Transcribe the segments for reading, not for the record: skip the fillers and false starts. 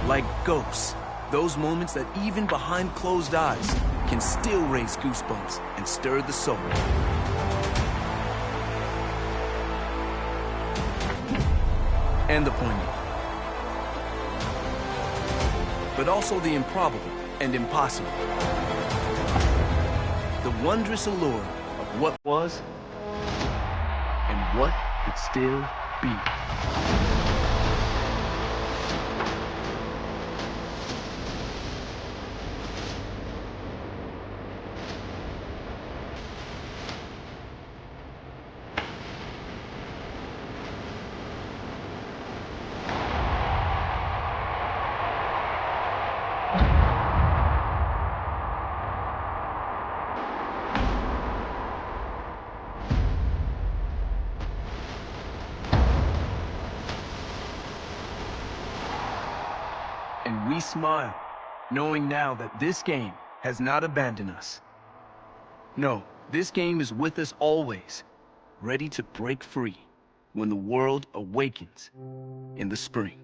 Like ghosts, those moments that even behind closed eyes can still raise goosebumps and stir the soul. And the poignant. But also the improbable and impossible. The wondrous allure of what was and what could still be. And we smile, knowing now that this game has not abandoned us. No, this game is with us always, ready to break free when the world awakens in the spring.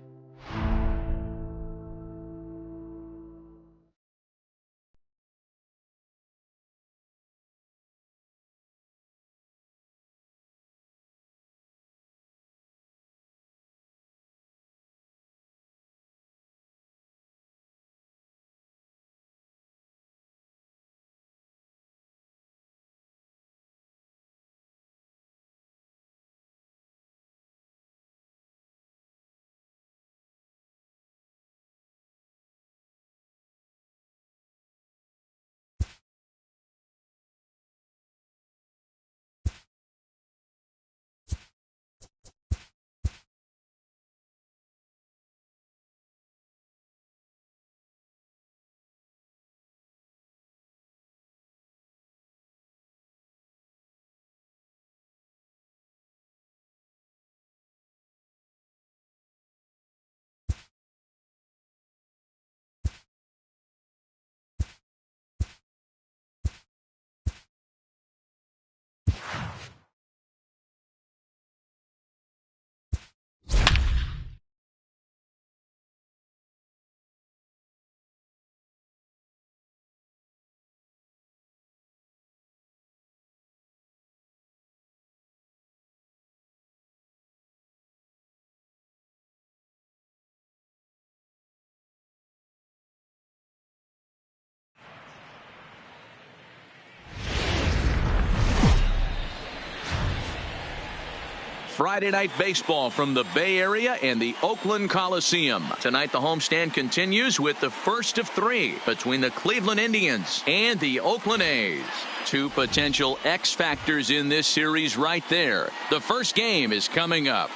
Friday night baseball from the Bay Area and the Oakland Coliseum. Tonight the homestand continues with the first of three between the Cleveland Indians and the Oakland A's. Two potential X factors in this series right there. The first game is coming up.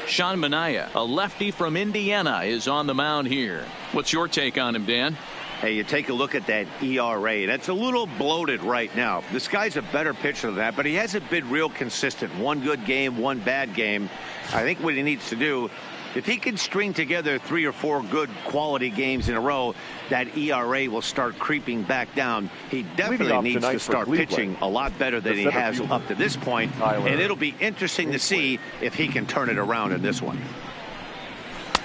Sean Manaea, a lefty from Indiana, is on the mound here. What's your take on him, Dan? Hey, you take a look at that ERA. That's a little bloated right now. This guy's a better pitcher than that, but he hasn't been real consistent. One good game, one bad game. I think what he needs to do, if he can string together 3 or 4 good quality games in a row, that ERA will start creeping back down. He definitely needs to start pitching a lot better than he has up to this point, and it'll be interesting to see if he can turn it around in this one.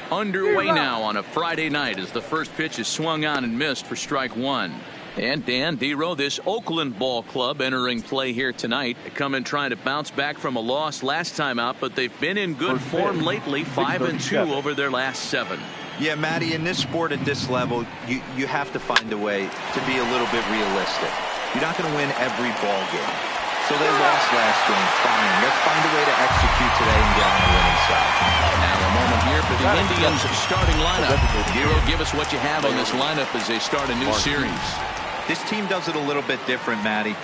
Underway now on a Friday night as the first pitch is swung on and missed for strike one. And Dan Dero, this Oakland ball club entering play here tonight. They come in trying to bounce back from a loss last time out, but they've been in good form lately, 5-2 over their last 7. Yeah, Matty, in this sport at this level, you have to find a way to be a little bit realistic. You're not going to win every ball game. So they lost last game. Fine. Let's find a way to execute today and get on the winning side. Now a moment here for the Indians starting lineup. Dero, give us what you have on this lineup as they start a new series. This team does it a little bit different, Matty.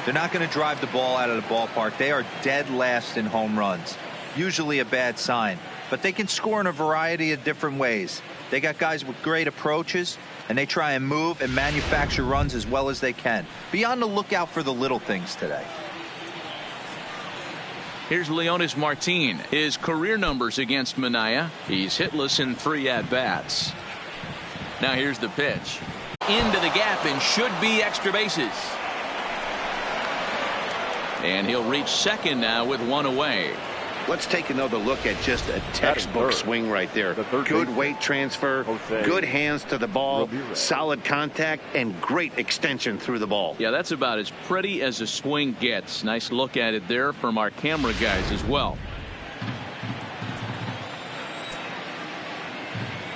They're not going to drive the ball out of the ballpark. They are dead last in home runs. Usually a bad sign. But they can score in a variety of different ways. They got guys with great approaches, and they try and move and manufacture runs as well as they can. Be on the lookout for the little things today. Here's Leonis Martin. His career numbers against Manaea. He's hitless in 3 at-bats. Now here's the pitch. Into the gap and should be extra bases. And he'll reach second now with one away. Let's take another look at just a textbook swing right there. Good weight transfer, good hands to the ball, solid contact, and great extension through the ball. Yeah, that's about as pretty as a swing gets. Nice look at it there from our camera guys as well.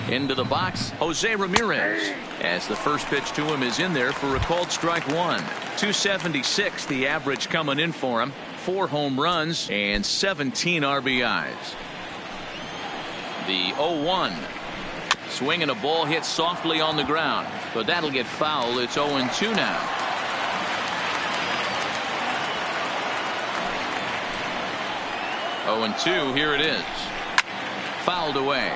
Into the box, Jose Ramirez, as the first pitch to him is in there for a called strike one. 276 the average coming in for him. 4 home runs and 17 RBIs. The 0-1. Swinging a ball hit softly on the ground, but that'll get foul. It's 0-2 now. Oh, and 2. Here it is. Fouled away.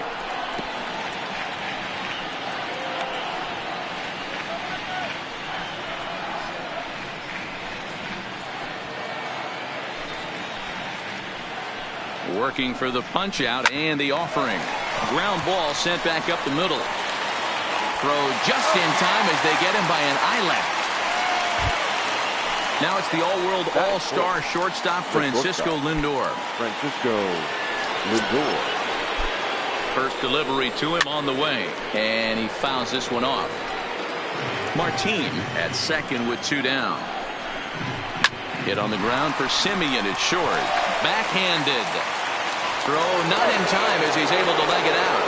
Working for the punch out and the offering. Ground ball sent back up the middle. Throw just in time as they get him by an eyelash. Now it's the all-world all-star shortstop Francisco Lindor. First delivery to him on the way, and he fouls this one off. Martin at second with 2 down. Hit on the ground for Simeon. It's short. Backhanded. Throw not in time as he's able to leg it out.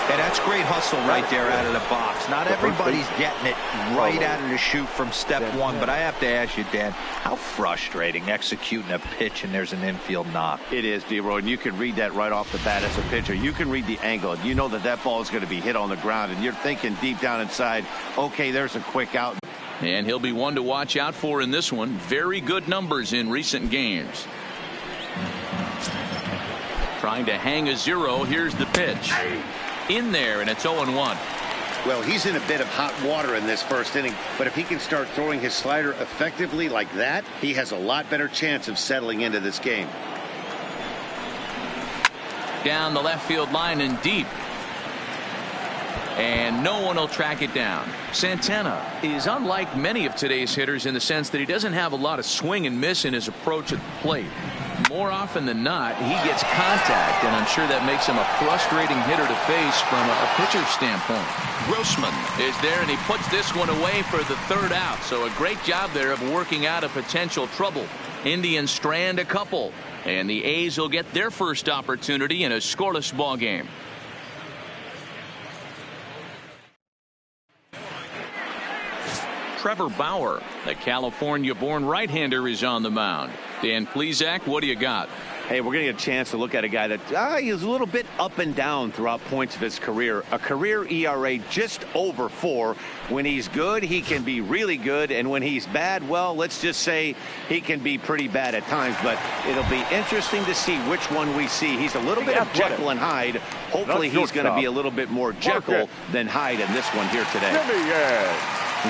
Yeah, that's great hustle right there out of the box. Not everybody's getting it right out of the chute from step one, but I have to ask you, Dan, how frustrating executing a pitch and there's an infield knock. It is, D-Roy, and you can read that right off the bat as a pitcher. You can read the angle. You know that that ball is going to be hit on the ground, and you're thinking deep down inside, okay, there's a quick out. And he'll be one to watch out for in this one. Very good numbers in recent games. Trying to hang a 0. Here's the pitch. In there, and it's 0-1. Well, he's in a bit of hot water in this first inning, but if he can start throwing his slider effectively like that, he has a lot better chance of settling into this game. Down the left field line and deep. And no one will track it down. Santana is unlike many of today's hitters in the sense that he doesn't have a lot of swing and miss in his approach at the plate. More often than not, he gets contact, and I'm sure that makes him a frustrating hitter to face from a pitcher's standpoint. Grossman is there, and he puts this one away for the 3rd out. So a great job there of working out a potential trouble. Indians strand a couple, and the A's will get their first opportunity in a scoreless ball game. Trevor Bauer, the California-born right-hander, is on the mound. Dan Plesac, what do you got? Hey, we're going to get a chance to look at a guy that he's a little bit up and down throughout points of his career. A career ERA just over 4. When he's good, he can be really good. And when he's bad, well, let's just say he can be pretty bad at times. But it'll be interesting to see which one we see. He's a little bit of Jekyll and Hyde. Hopefully he's going to be a little bit more Jekyll than Hyde in this one here today.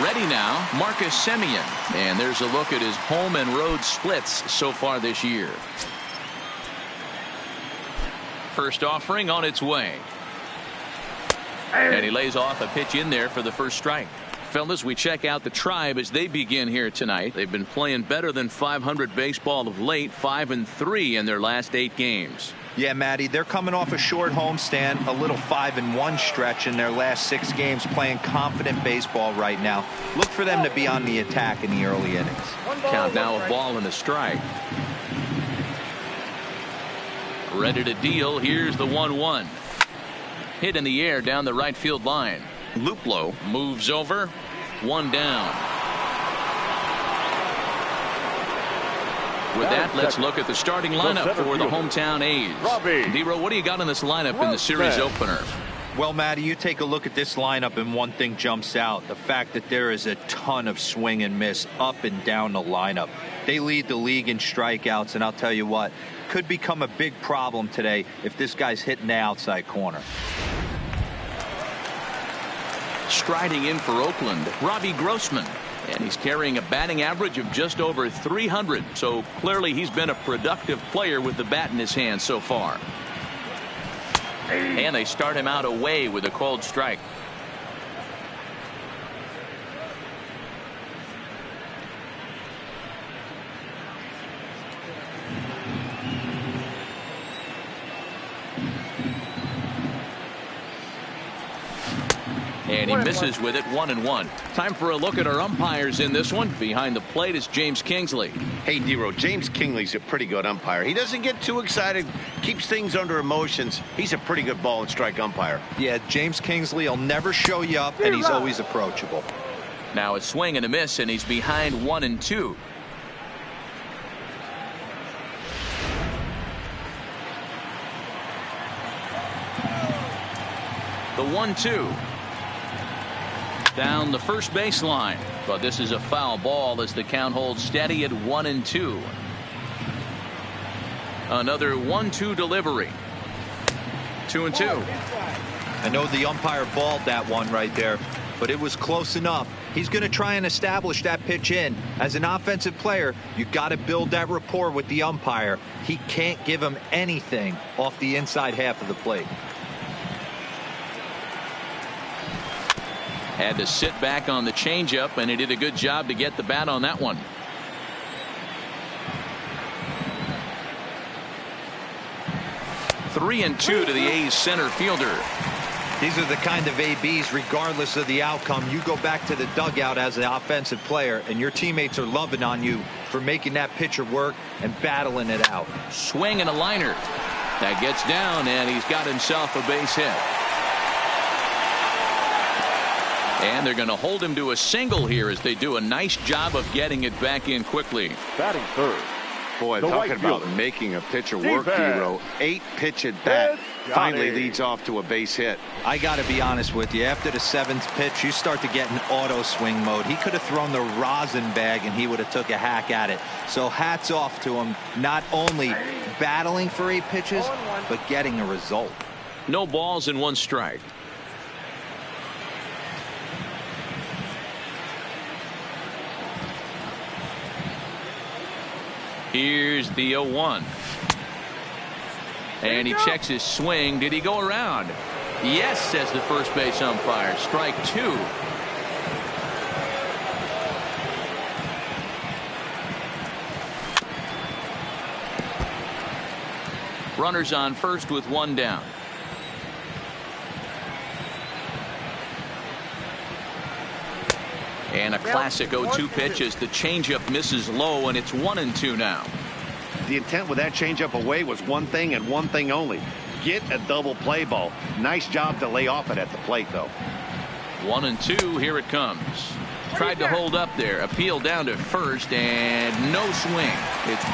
Ready now, Marcus Semien. And there's a look at his home and road splits so far this year. First offering on its way. And he lays off a pitch in there for the first strike. Fellas, we check out the Tribe as they begin here tonight. They've been playing better than .500 baseball of late, 5-3 in their last 8 games. Yeah, Matty, they're coming off a short homestand, a little 5-1 stretch in their last 6 games, playing confident baseball right now. Look for them to be on the attack in the early innings. Count now a ball and a strike. Ready to deal. Here's the 1-1. Hit in the air down the right field line. Luplow moves over. 1 down. With that, let's look at the starting lineup for the hometown A's. D-Row, what do you got in this lineup in the series opener? Well, Matty, you take a look at this lineup and one thing jumps out. The fact that there is a ton of swing and miss up and down the lineup. They lead the league in strikeouts, and I'll tell you what, could become a big problem today if this guy's hitting the outside corner. Striding in for Oakland, Robbie Grossman. And he's carrying a batting average of just over 300. So clearly he's been a productive player with the bat in his hand so far. And they start him out away with a called strike. And he misses with it, 1-1. Time for a look at our umpires in this one. Behind the plate is James Kingsley. Hey, D-Row, James Kingley's a pretty good umpire. He doesn't get too excited, keeps things under emotions. He's a pretty good ball and strike umpire. Yeah, James Kingsley will never show you up, and he's always approachable. Now a swing and a miss, and he's behind 1-2. The 1-2. Down the first baseline, but this is a foul ball as the count holds steady at 1-2. Another 1-2 delivery. 2-2. I know the umpire balled that one right there, but it was close enough. He's going to try and establish that pitch in. As an offensive player, you got to build that rapport with the umpire. He can't give him anything off the inside half of the plate. Had to sit back on the changeup, and he did a good job to get the bat on that one. Three and two to the A's center fielder. These are the kind of ABs, regardless of the outcome, you go back to the dugout as an offensive player, and your teammates are loving on you for making that pitcher work and battling it out. Swing and a liner. That gets down, and he's got himself a base hit. And they're going to hold him to a single here as they do a nice job of getting it back in quickly. Batting third. Boy, The talking right about fielder. making a pitcher work, Defense. D-Row. 8 pitch at bat. Finally Johnny. leads off to a base hit. I got to be honest with you. After the 7th pitch, you start to get in auto swing mode. He could have thrown the rosin bag and he would have took a hack at it. So hats off to him, not only battling for 8 pitches, but getting a result. No balls and 1 strike. Here's the 0-1. And he checks his swing. Did he go around? Yes, says the first base umpire. Strike 2. Runners on first with 1 down. And a classic 0-2 pitch as the changeup misses low, and it's 1-2 now. The intent with that changeup away was one thing and one thing only. Get a double play ball. Nice job to lay off it at the plate, though. 1-2. Here it comes. Tried to hold up there. Appeal down to first, and no swing. It's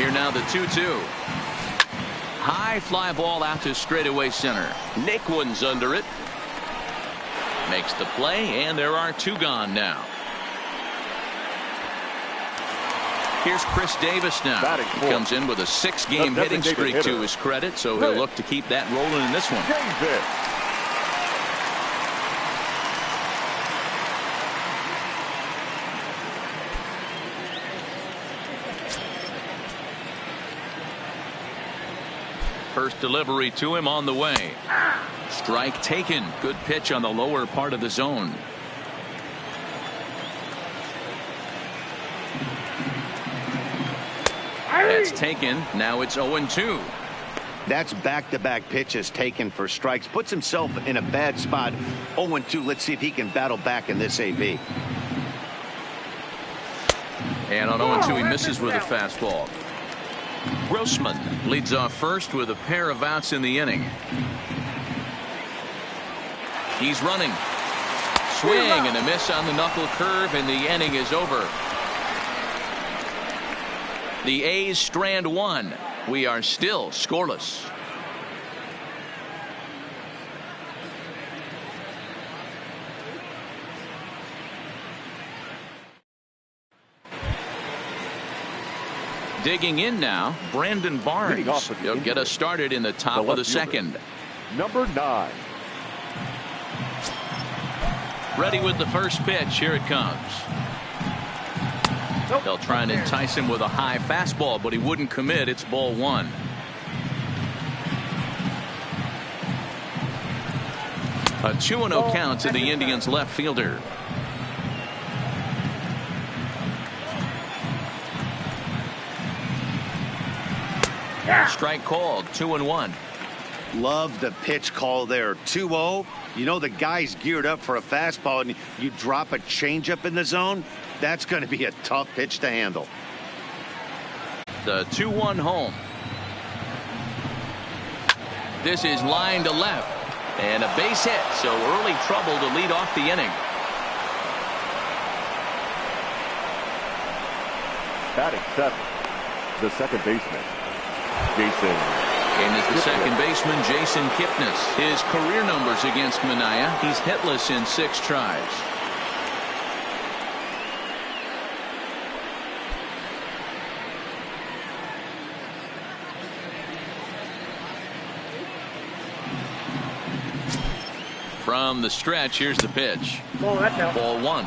Here now the 2-2. High fly ball out to straightaway center. Nick one's under it. Makes the play, and there are 2 gone now. Here's Chris Davis now. He comes in with a 6-game hitting streak to his credit, so he'll look to keep that rolling in this one. First delivery to him on the way. Strike taken. Good pitch on the lower part of the zone. That's taken. Now it's 0-2. That's back-to-back pitches taken for strikes. Puts himself in a bad spot. 0-2. Let's see if he can battle back in this AB. And on 0-2 he misses with a fastball. Grossman leads off first with a pair of outs in the inning. He's running. Swing and a miss on the knuckle curve, and the inning is over. The A's strand 1. We are still scoreless. Digging in now, Brandon Barnes. He'll get us started in the top of the second. Number 9. Ready with the first pitch. Here it comes. They'll try and entice him with a high fastball, but he wouldn't commit. It's ball 1. A 2-0 count to the Indians left fielder. Strike called. 2-1. Love the pitch call there. 2-0. You know the guy's geared up for a fastball, and you drop a changeup in the zone. That's going to be a tough pitch to handle. The 2-1 home. This is line to left. And a base hit. So early trouble to lead off the inning. Batting 7. The second baseman, Jason. And is the second baseman, Jason Kipnis. His career numbers against Minaya. He's hitless in 6 tries. From the stretch, here's the pitch. Oh, that's out. Ball 1.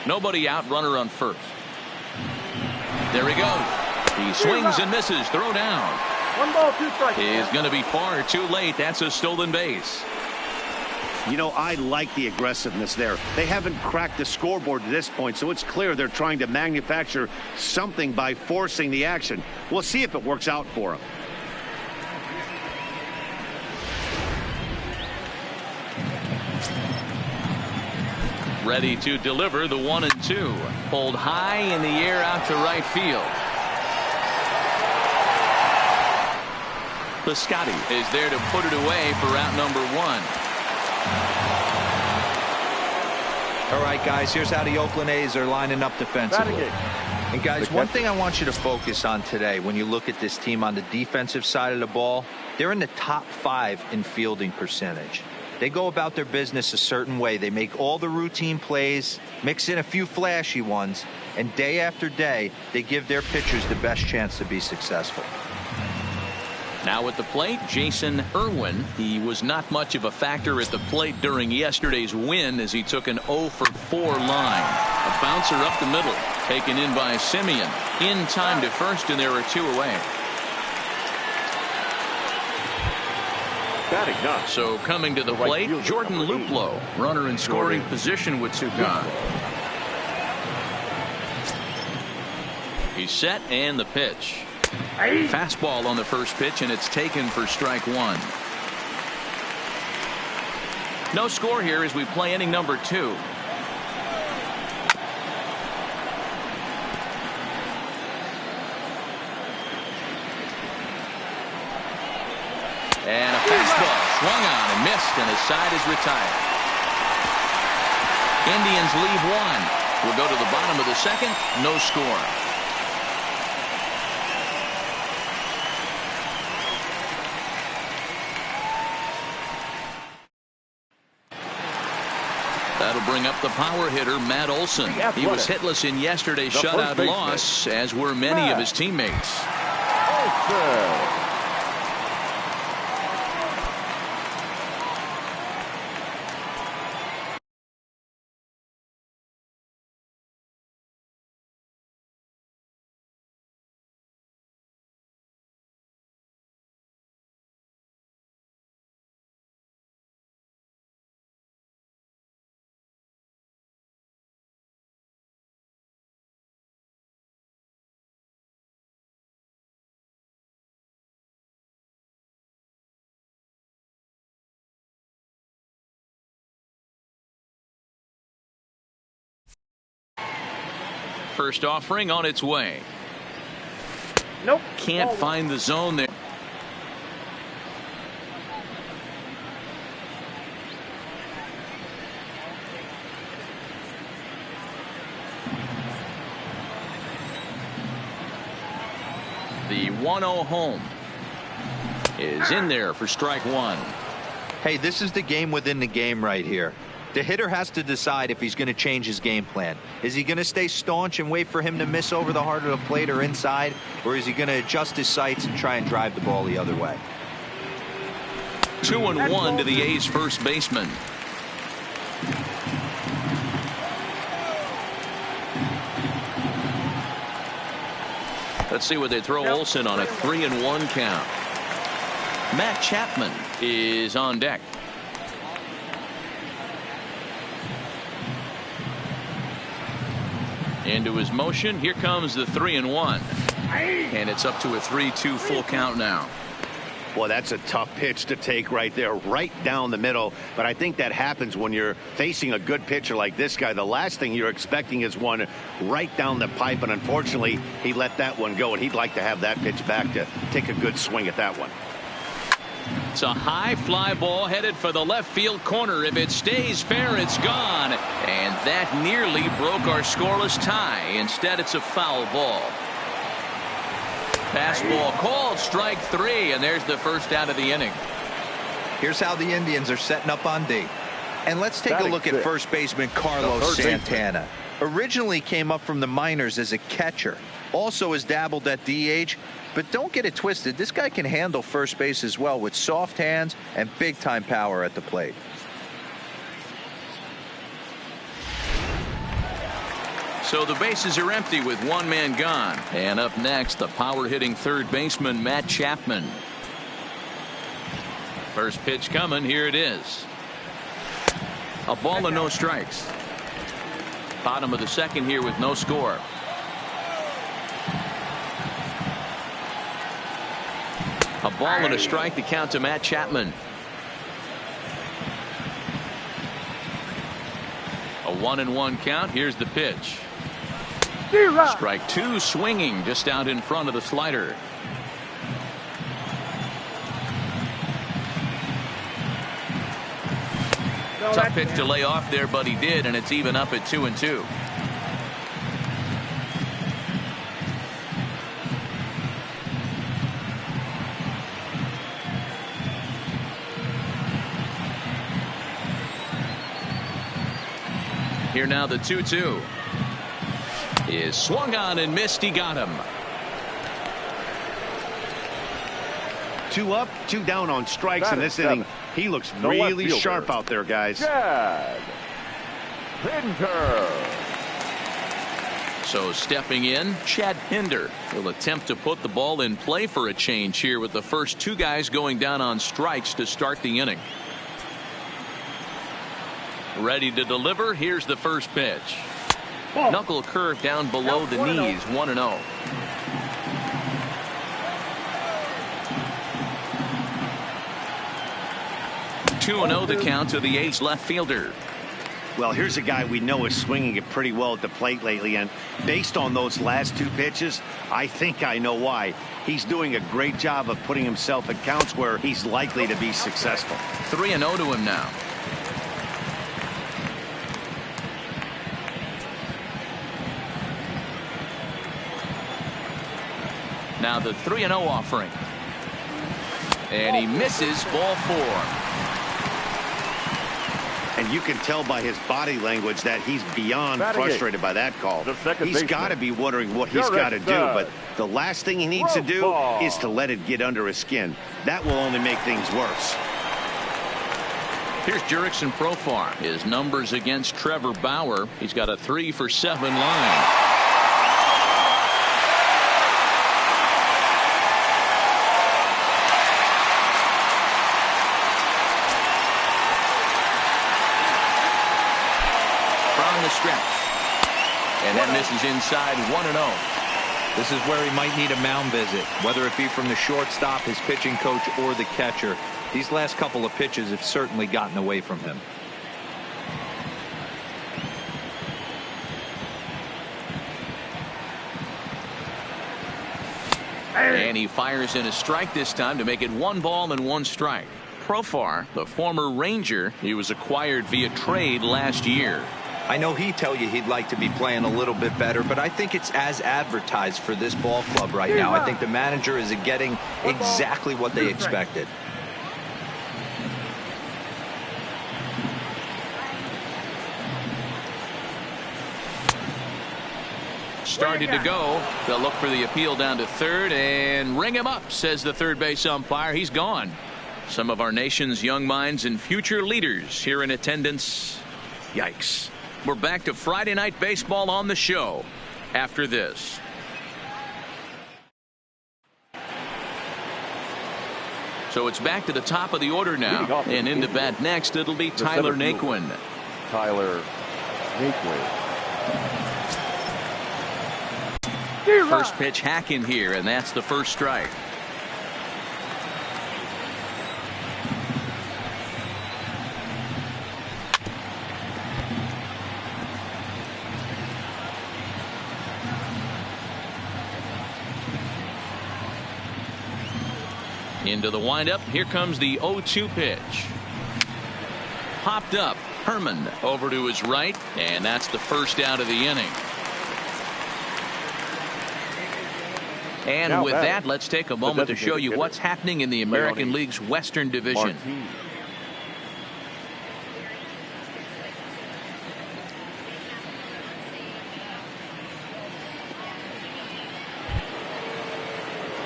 Nobody out, runner on first. There he goes. He swings and misses. Throw down. 1 ball, 2 strikes. Is going to be far too late. That's a stolen base. You know, I like the aggressiveness there. They haven't cracked the scoreboard to this point, so it's clear they're trying to manufacture something by forcing the action. We'll see if it works out for them. Ready to deliver the 1-2. Pulled high in the air out to right field. Piscotty is there to put it away for out number 1. All right, guys, here's how the Oakland A's are lining up defensively. And, guys, one thing I want you to focus on today when you look at this team on the defensive side of the ball, they're in the top 5 in fielding percentage. They go about their business a certain way. They make all the routine plays, mix in a few flashy ones, and day after day, they give their pitchers the best chance to be successful. Now at the plate, Jason Irwin. He was not much of a factor at the plate during yesterday's win as he took an 0-for-4 line. A bouncer up the middle, taken in by Simeon. In time to first, and there are 2 away. So coming to the plate, Jordan Luplow, runner in scoring position with 2 gone. He's set, and the pitch. Fastball on the first pitch, and it's taken for strike 1. No score here as we play inning number 2. And a fastball swung on and missed. and his side is retired. Indians leave one. We'll go to the bottom of the second. No score. That'll bring up the power hitter, Matt Olson. He was hitless in yesterday's shutout loss, as were many of his teammates. Olson. First offering on its way. Nope. Can't find the zone there. The 1-0 home is in there for strike one. Hey, this is the game within the game right here. The hitter has to decide if he's going to change his game plan. Is he going to stay staunch and wait for him to miss over the heart of the plate or inside, or is he going to adjust his sights and try and drive the ball the other way? 2-1 to the A's first baseman. Let's see what they throw Olson on a 3-1 count. Matt Chapman is on deck. Into his motion. Here comes the 3-1. And it's up to a 3-2 full count now. Well, that's a tough pitch to take right there, right down the middle. But I think that happens when you're facing a good pitcher like this guy. The last thing you're expecting is one right down the pipe. And unfortunately, he let that one go. And he'd like to have that pitch back to take a good swing at that one. It's a high fly ball headed for the left field corner. If it stays fair, it's gone. And that nearly broke our scoreless tie. Instead, it's a foul ball. Fastball called, strike three, and there's the first out of the inning. Here's how the Indians are setting up on D. And let's take a look at first baseman Carlos Santana. Originally came up from the minors as a catcher. Also has dabbled at DH. But don't get it twisted. This guy can handle first base as well with soft hands and big time power at the plate. So the bases are empty with one man gone. And up next, the power hitting third baseman Matt Chapman. First pitch coming. Here it is. A ball and no strikes. Bottom of the second here with no score. A ball and a strike to count to Matt Chapman. A 1-1 count. Here's the pitch. Strike two, swinging just out in front of the slider. Tough pitch to lay off there, but he did, and it's even up at 2-2. Here now the 2-2 is swung on and missed. He got him. 2 up, 2 down on strikes in this inning. He looks really sharp out there, guys. Chad Pinder. So stepping in, Chad Pinder will attempt to put the ball in play for a change here with the first 2 guys going down on strikes to start the inning. Ready to deliver. Here's the first pitch. Knuckle curve down below the knees. 1-0. Two 2-0 the count to the A's left fielder. Well, here's a guy we know is swinging it pretty well at the plate lately, and based on those last 2 pitches, I think I know why. He's doing a great job of putting himself at counts where he's likely to be successful. 3-0 to him now. Now the 3-0 offering. And he misses, ball 4. And you can tell by his body language that he's beyond frustrated by that call. He's got to be wondering what he's got to do, but the last thing he needs to do is to let it get under his skin. That will only make things worse. Here's Jurickson Profar. His numbers against Trevor Bauer. He's got a 3-for-7 line. The stretch, and that misses inside. 1-0. This is where he might need a mound visit, whether it be from the shortstop, his pitching coach, or the catcher. These last couple of pitches have certainly gotten away from him. And he fires in a strike this time to make it 1 ball and 1 strike. Profar, the former Ranger, he was acquired via trade last year. I know he'd tell you he'd like to be playing a little bit better, but I think it's as advertised for this ball club right now. I think the manager is getting exactly what they expected. Started to go. They'll look for the appeal down to third and ring him up, says the third base umpire. He's gone. Some of our nation's young minds and future leaders here in attendance. Yikes. We're back to Friday Night Baseball on the show after this. So it's back to the top of the order now. And in the bat next, it'll be Tyler Naquin. Tyler Naquin. First pitch hack in here, and that's the first strike. Into the windup. Here comes the 0-2 pitch. Popped up. Herman over to his right, and that's the first out of the inning. And Now with that, let's take a moment to show you hitter, what's happening in the American League's Western Division. Martin.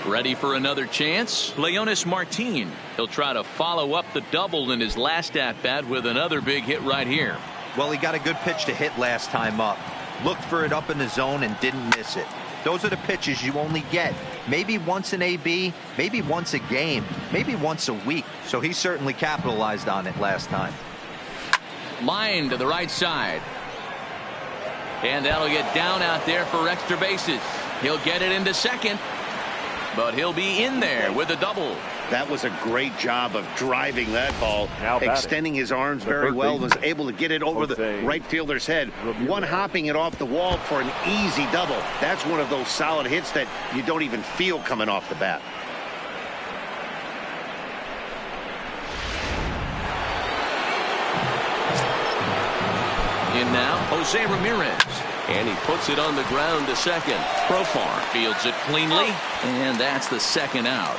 Ready for another chance? Leonis Martin. He'll try to follow up the double in his last at-bat with another big hit right here. Well, he got a good pitch to hit last time up. Looked for it up in the zone and didn't miss it. Those are the pitches you only get maybe once an AB, maybe once a game, maybe once a week. So he certainly capitalized on it last time. Line to the right side. And that'll get down out there for extra bases. He'll get it into second. But he'll be in there with a double. That was a great job of driving that ball, extending his arms very well, was able to get it over the right fielder's head, one hopping it off the wall for an easy double. That's one of those solid hits that you don't even feel coming off the bat. In now, Jose Ramirez. And he puts it on the ground to second. Profar fields it cleanly, and that's the second out.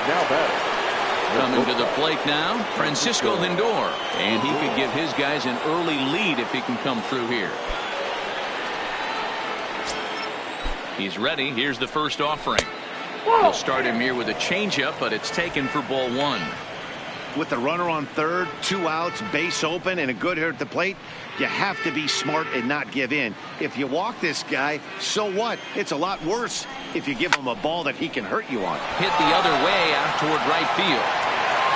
Now batting. Coming to the plate now, Francisco Lindor. And he could give his guys an early lead if he can come through here. He's ready. Here's the first offering. He'll start him here with a changeup, but it's taken for ball 1. With the runner on third, 2 outs, base open, and a good hitter at the plate, you have to be smart and not give in. If you walk this guy, so what? It's a lot worse if you give him a ball that he can hurt you on. Hit the other way out toward right field.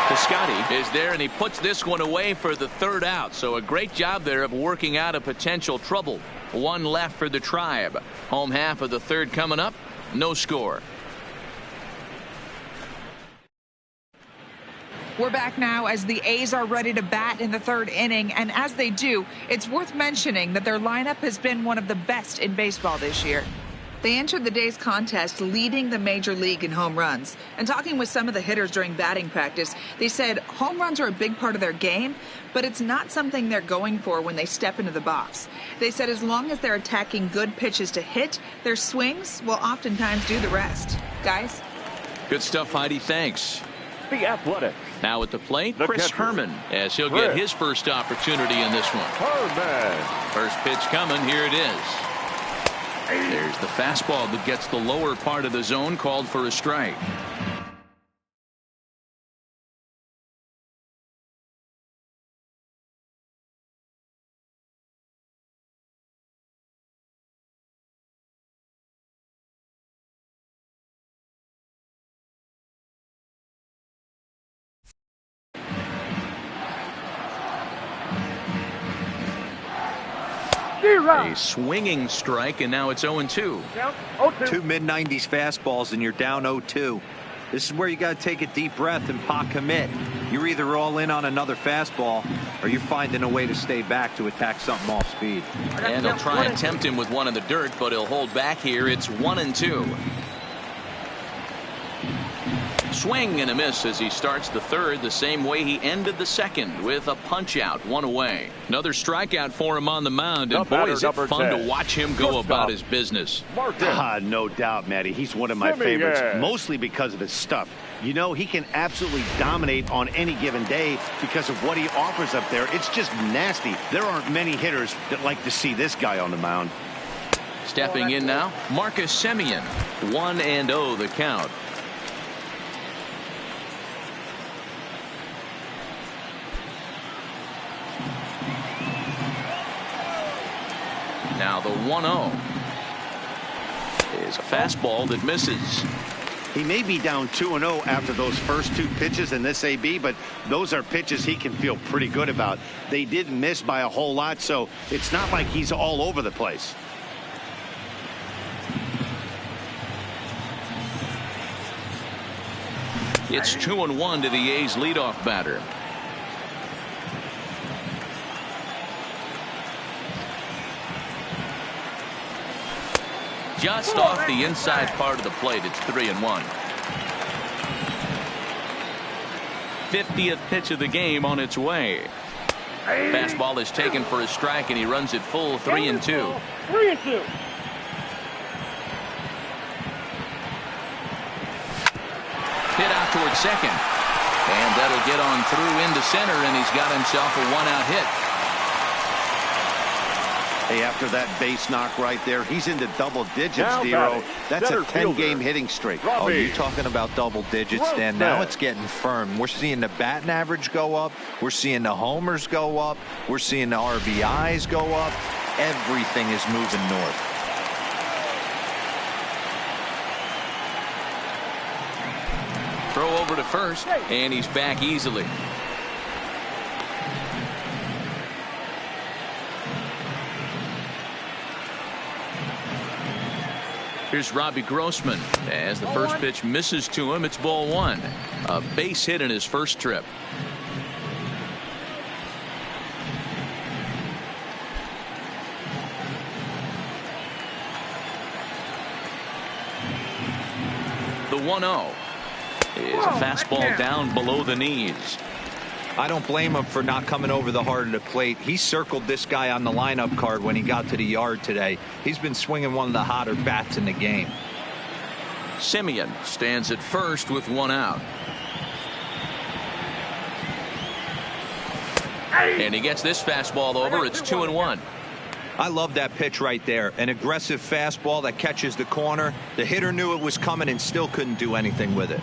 Piscotty is there, and he puts this one away for the third out. So a great job there of working out a potential trouble. 1 left for the Tribe. Home half of the third coming up. No score. We're back now as the A's are ready to bat in the third inning, and as they do, it's worth mentioning that their lineup has been one of the best in baseball this year. They entered the day's contest leading the major league in home runs. And talking with some of the hitters during batting practice, they said home runs are a big part of their game, but it's not something they're going for when they step into the box. They said as long as they're attacking good pitches to hit, their swings will oftentimes do the rest. Guys? Good stuff, Heidi. Thanks. The Athletics. Now at the plate, The Chris catcher. Herman, as he'll Chris. get his first opportunity in this one. Herman. First pitch coming. Here it is. There's the fastball that gets the lower part of the zone, called for a strike. A swinging strike, and now it's 0-2. Two mid-90s fastballs and you're down 0-2. This is where you got to take a deep breath and pot commit. You're either all in on another fastball or you're finding a way to stay back to attack something off speed. And they'll try and tempt him with one in the dirt, but he'll hold back here. It's 1-2. Swing and a miss as he starts the third the same way he ended the second, with a punch out, one away. Another strikeout for him on the mound, and boy, is it fun to watch him go about his business. No doubt, Matty. He's one of my favorites, mostly because of his stuff. You know, he can absolutely dominate on any given day because of what he offers up there. It's just nasty. There aren't many hitters that like to see this guy on the mound. Stepping in now, Marcus Semien. 1-0 the count. Now the 1-0 is a fastball that misses. He may be down 2-0 after those first two pitches in this AB, but those are pitches he can feel pretty good about. They didn't miss by a whole lot, so it's not like he's all over the place. It's 2-1 to the A's leadoff batter. Just off the inside part of the plate. It's 3-1. 50th pitch of the game on its way. Fastball is taken for a strike, and he runs it full. 3-2. 3-2. Hit out towards second, and that'll get on through into center, and he's got himself a one-out hit. Hey, after that base knock right there, he's into double digits, Now Dero. That's a center 10-game hitting streak. Oh, you're talking about double digits, Dan. Now it's getting firm. We're seeing the batting average go up. We're seeing the homers go up. We're seeing the RBIs go up. Everything is moving north. Throw over to first, and he's back easily. Here's Robbie Grossman. As the first pitch misses to him, it's ball one. A base hit in his first trip. The 1-0 is a fastball down below the knees. I don't blame him for not coming over the heart of the plate. He circled this guy on the lineup card when he got to the yard today. He's been swinging one of the hotter bats in the game. Semien stands at first with one out. And he gets this fastball over. It's 2-1. I love that pitch right there. An aggressive fastball that catches the corner. The hitter knew it was coming and still couldn't do anything with it.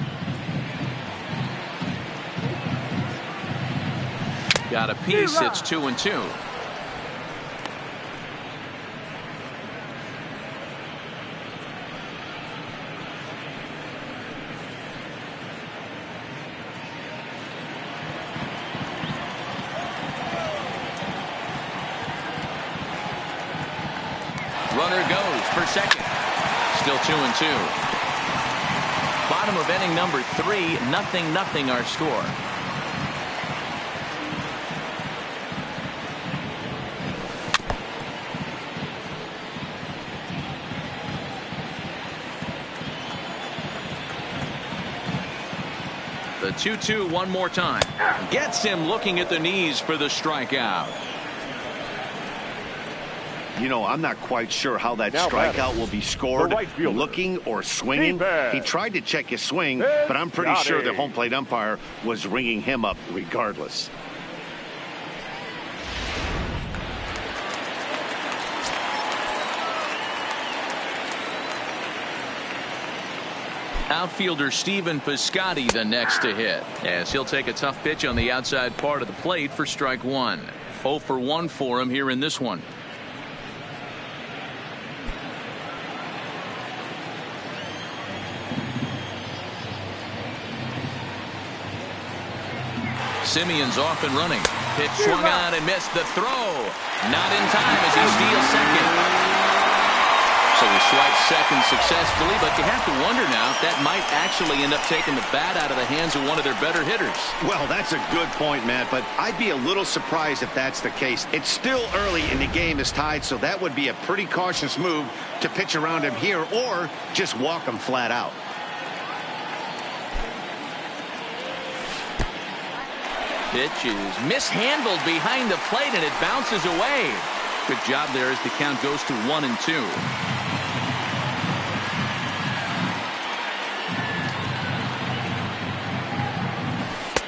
Got a piece. It's 2-2. Runner goes for second. Still 2-2. Bottom of inning number 3. 0-0 our score. The 2-2 one more time. Gets him looking at the knees for the strikeout. You know, I'm not quite sure how that Now strikeout will be scored, the right fielder. looking or swinging. He tried to check his swing, but I'm pretty sure the home plate umpire was ringing him up regardless. Outfielder Stephen Piscotty the next to hit, as he'll take a tough pitch on the outside part of the plate for strike one. 0 for 1 for him here in this one. Simeon's off and running. Pitch swung on and missed. The throw not in time as he steals second. So he swipes second successfully, but you have to wonder now if that might actually end up taking the bat out of the hands of one of their better hitters. Well, that's a good point, Matt, but I'd be a little surprised if that's the case. It's still early and the game is tied, so that would be a pretty cautious move to pitch around him here or just walk him flat out. Pitch is mishandled behind the plate and it bounces away. Good job there as the count goes to 1-2.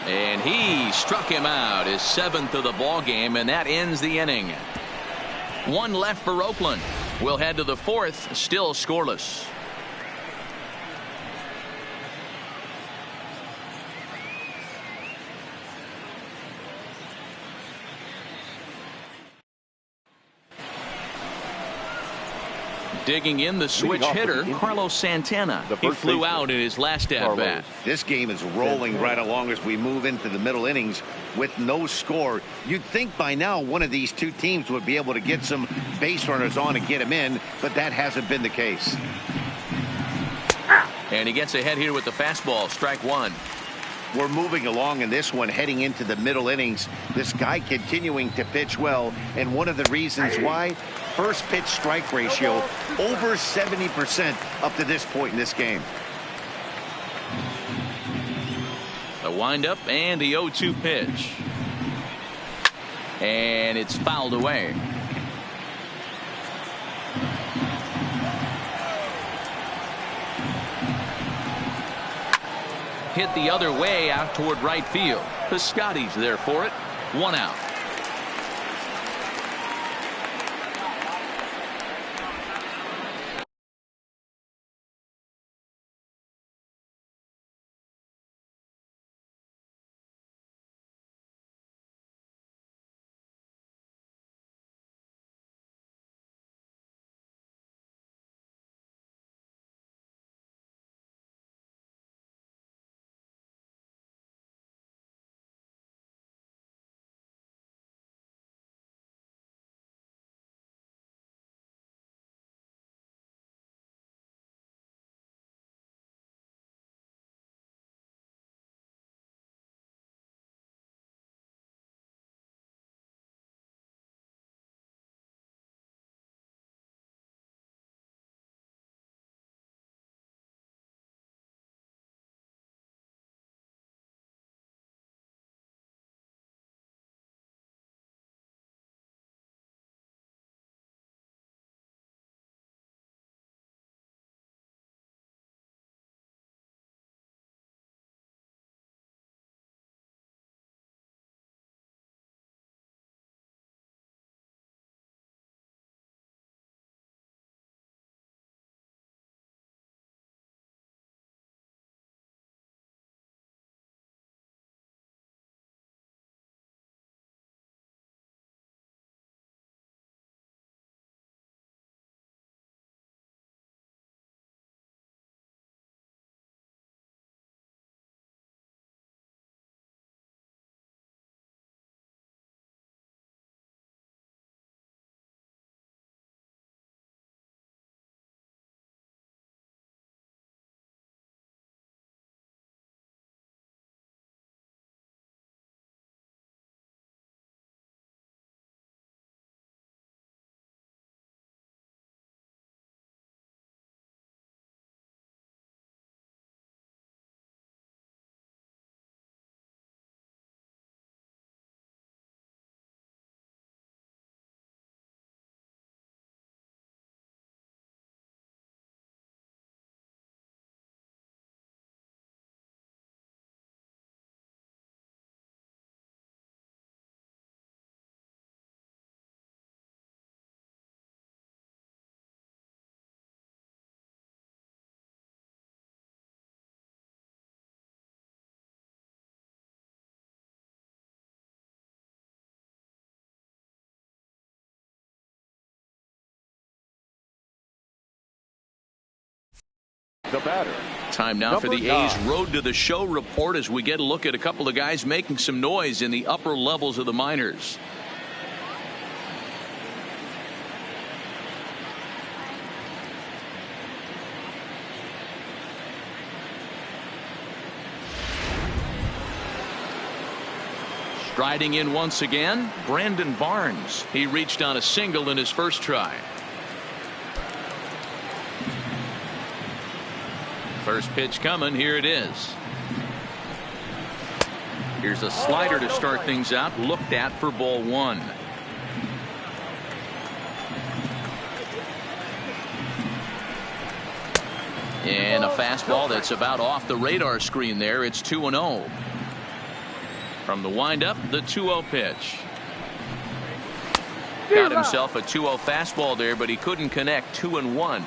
And he struck him out, his 7th of the ball game, and that ends the inning. One left for Oakland. We'll head to the 4th, still scoreless. Digging in the switch hitter, Carlos Santana. He flew out in his last at-bat. This game is rolling right along as we move into the middle innings with no score. You'd think by now one of these two teams would be able to get some base runners on and get them in, but that hasn't been the case. And he gets ahead here with the fastball, strike one. We're moving along in this one, heading into the middle innings. This guy continuing to pitch well, and one of the reasons why, first pitch strike ratio over 70% up to this point in this game. The windup and the 0-2 pitch. And it's fouled away. Hit the other way out toward right field. Piscotty's there for it. 1 out. the batter. Time now for the Number A's 9. Road to the Show report as we get a look at a couple of guys making some noise in the upper levels of the minors. Striding in once again, Brandon Barnes. He reached on a single in his first try. First pitch coming. Here it is. Here's a slider to start things out. Looked at for ball one. And a fastball that's about off the radar screen there. It's 2-0. From the windup, the 2-0 pitch. Got himself a 2-0 fastball there, but he couldn't connect. 2-1.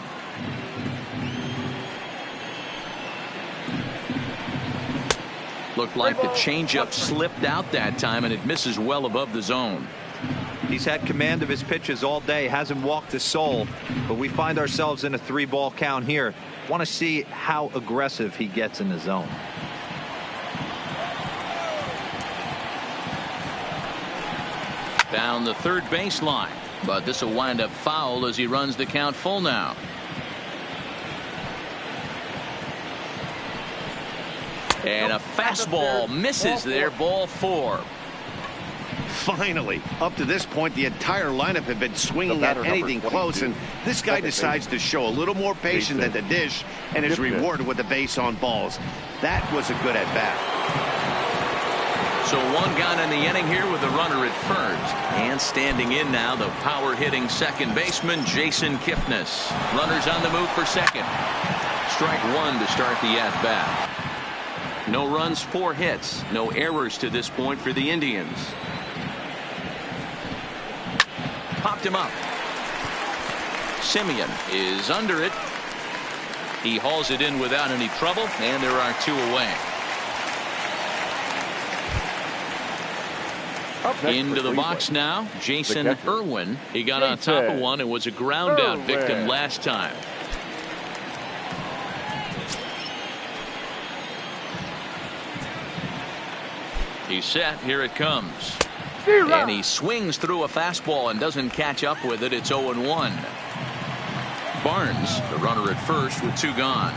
Looked like the changeup slipped out that time, and it misses well above the zone. He's had command of his pitches all day, hasn't walked a soul, but we find ourselves in a 3-ball count here. Want to see how aggressive he gets in the zone. Down the third baseline, but this will wind up foul as he runs the count full now. And a fastball misses there. Ball 4. Finally, up to this point, the entire lineup had been swinging at anything close, and this guy decides to show a little more patience at the dish and is rewarded with a base on balls. That was a good at bat. So one gone in the inning here with a runner at first. And standing in now, the power hitting second baseman Jason Kipnis. Runners on the move for second. Strike one to start the at bat. No runs, 4 hits, no errors to this point for the Indians. Popped him up. Simeon is under it. He hauls it in without any trouble, and there are 2 away. Into the box now, Jason Irwin. He got on top of one and was a ground out victim last time. He's set. Here it comes. And he swings through a fastball and doesn't catch up with it. It's 0-1. Barnes, the runner at first with 2 gone.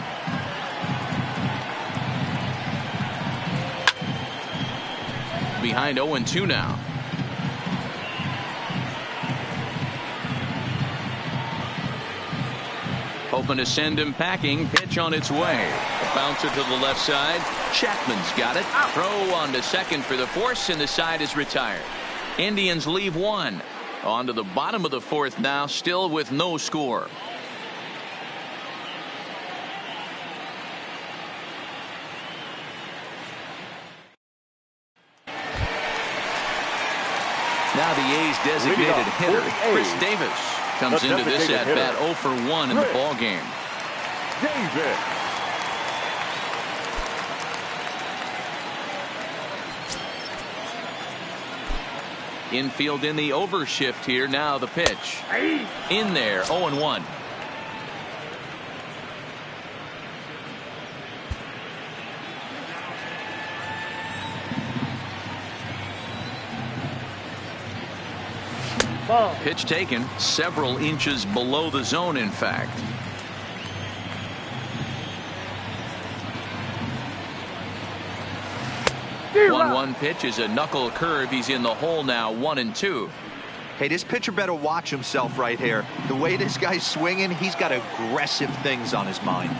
Behind 0-2 now. Hoping to send him packing. Pitch on its way. A bouncer to the left side. Chapman's got it. Throw on to second for the force, and the side is retired. Indians leave 1. On to the bottom of the 4th now, still with no score. Now the A's designated hitter, Chris Davis, comes into this at bat 0 for 1 in the ball game. Davis. Infield in the overshift here. Now the pitch. In there. 0-1. Pitch taken several inches below the zone, in fact. One pitch is a knuckle curve. He's in the hole now. 1-2. Hey, this pitcher better watch himself right here. The way this guy's swinging, he's got aggressive things on his mind.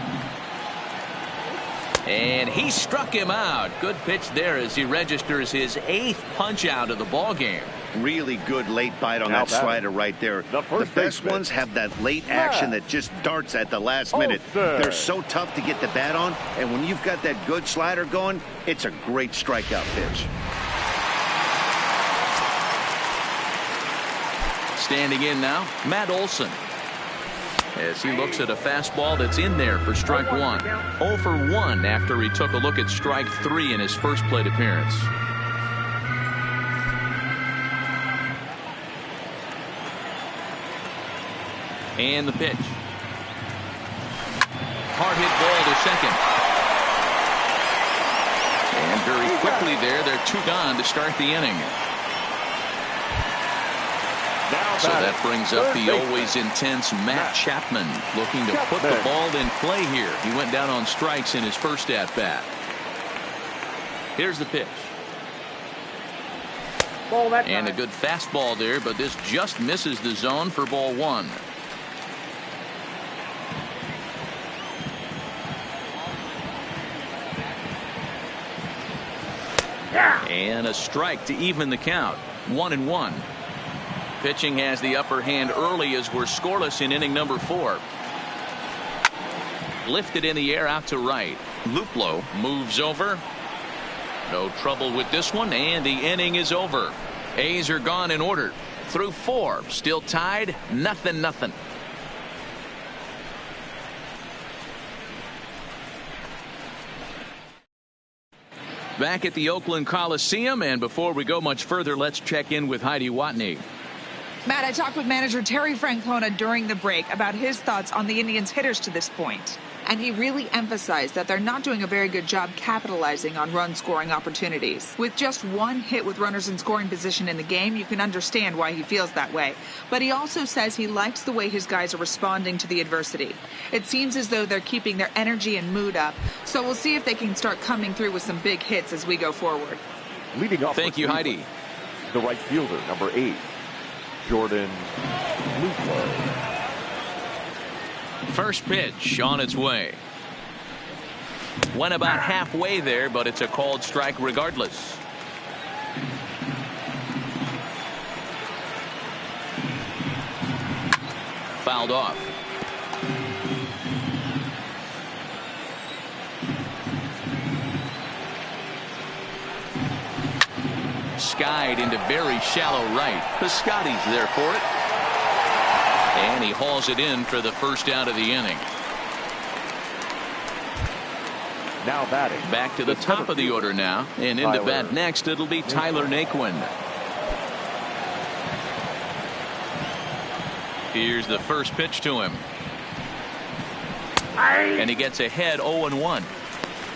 And he struck him out. Good pitch there as he registers his 8th punch out of the ball game. Really good late bite on that slider right there. The best ones have that late action that just darts at the last minute. They're so tough to get the bat on, and when you've got that good slider going, it's a great strikeout pitch. Standing in now, Matt Olson. As he looks at a fastball that's in there for strike 1. 0 for 1 after he took a look at strike 3 in his first plate appearance. And the pitch. hard hit ball to second. And very quickly there, they're 2 gone to start the inning. So that brings up the always intense Matt Chapman, looking to put the ball in play here. He went down on strikes in his first at-bat. Here's the pitch. And a good fastball there, but this just misses the zone for ball 1. And a strike to even the count. 1-1. Pitching has the upper hand early as we're scoreless in inning number 4. Lifted in the air out to right. Luplow moves over. No trouble with this one, and the inning is over. A's are gone in order. Through 4. Still tied. 0-0. Back at the Oakland Coliseum, and before we go much further, let's check in with Heidi Watney. Matt, I talked with manager Terry Francona during the break about his thoughts on the Indians' hitters to this point. And he really emphasized that they're not doing a very good job capitalizing on run-scoring opportunities. With just 1 hit with runners in scoring position in the game, you can understand why he feels that way. But he also says he likes the way his guys are responding to the adversity. It seems as though they're keeping their energy and mood up. So we'll see if they can start coming through with some big hits as we go forward. Leading off. Thank you, Heidi. The right fielder, number 8. Jordan Luplow. First pitch on its way. Went about halfway there, but it's a called strike regardless. Fouled off. Skied into very shallow right. Piscotty's there for it. And he hauls it in for the first out of the inning. Now batting. Back to the top of the order now. And in to bat next, it'll be Tyler Naquin. Here's the first pitch to him. And he gets ahead 0-1.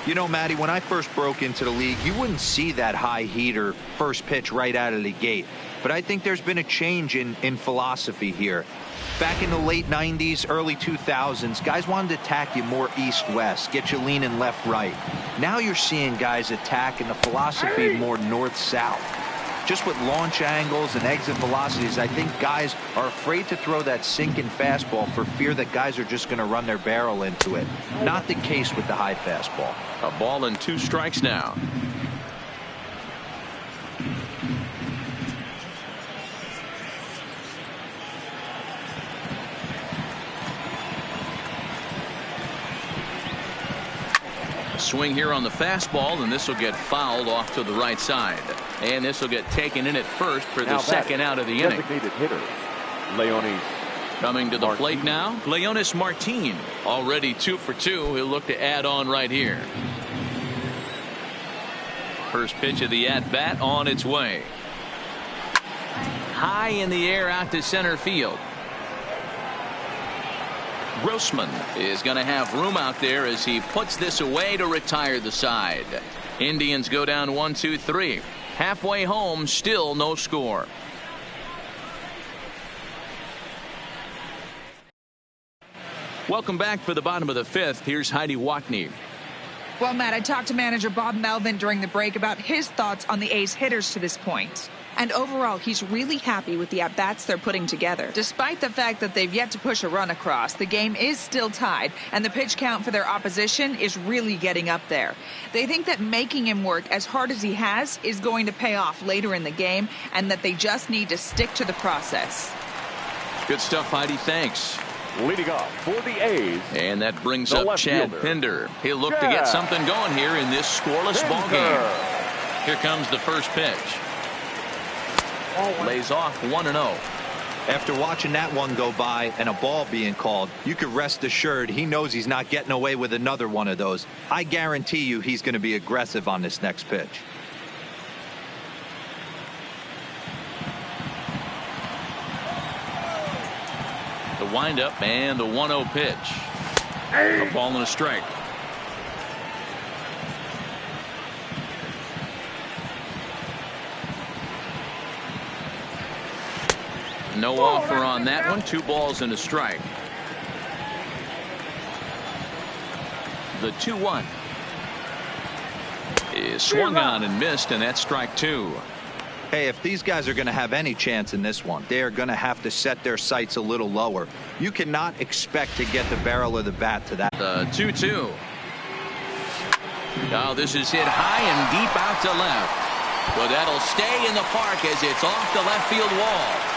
You know, Matty, when I first broke into the league, you wouldn't see that high heater first pitch right out of the gate. But I think there's been a change in philosophy here. Back in the late 90s, early 2000s, guys wanted to attack you more east-west, get you leaning left-right. Now you're seeing guys attack in the philosophy more north-south. Just with launch angles and exit velocities, I think guys are afraid to throw that sinking fastball for fear that guys are just going to run their barrel into it. Not the case with the high fastball. A ball and 2 strikes now. Swing here on the fastball, and this will get fouled off to the right side. And this will get taken in at first for the second out of the inning. Designated hitter, Leonis. Coming to the plate now, Leonis Martin. Already 2 for 2. He'll look to add on right here. First pitch of the at-bat on its way. High in the air out to center field. Grossman is going to have room out there as he puts this away to retire the side. Indians go down 1-2-3. Halfway home, still no score. Welcome back for the bottom of the 5th. Here's Heidi Watney. Well, Matt, I talked to manager Bob Melvin during the break about his thoughts on the A's hitters to this point. And overall, he's really happy with the at-bats they're putting together. Despite the fact that they've yet to push a run across, the game is still tied, and the pitch count for their opposition is really getting up there. They think that making him work as hard as he has is going to pay off later in the game, and that they just need to stick to the process. Good stuff, Heidi. Thanks. Leading off for the A's. And that brings up Chad Pinder. He'll look to get something going here in this scoreless ball game. Here comes the first pitch. Lays off 1-0. After watching that one go by and a ball being called, you could rest assured he knows he's not getting away with another one of those. I guarantee you he's going to be aggressive on this next pitch. The windup and the 1-0 pitch. A ball and a strike. No offer on that one. 2 balls and a strike. The 2-1 is swung on and missed, and that's strike 2. Hey, if these guys are going to have any chance in this one, they're going to have to set their sights a little lower. You cannot expect to get the barrel of the bat to that. The 2-2. Now this is hit high and deep out to left. But that'll stay in the park as it's off the left field wall.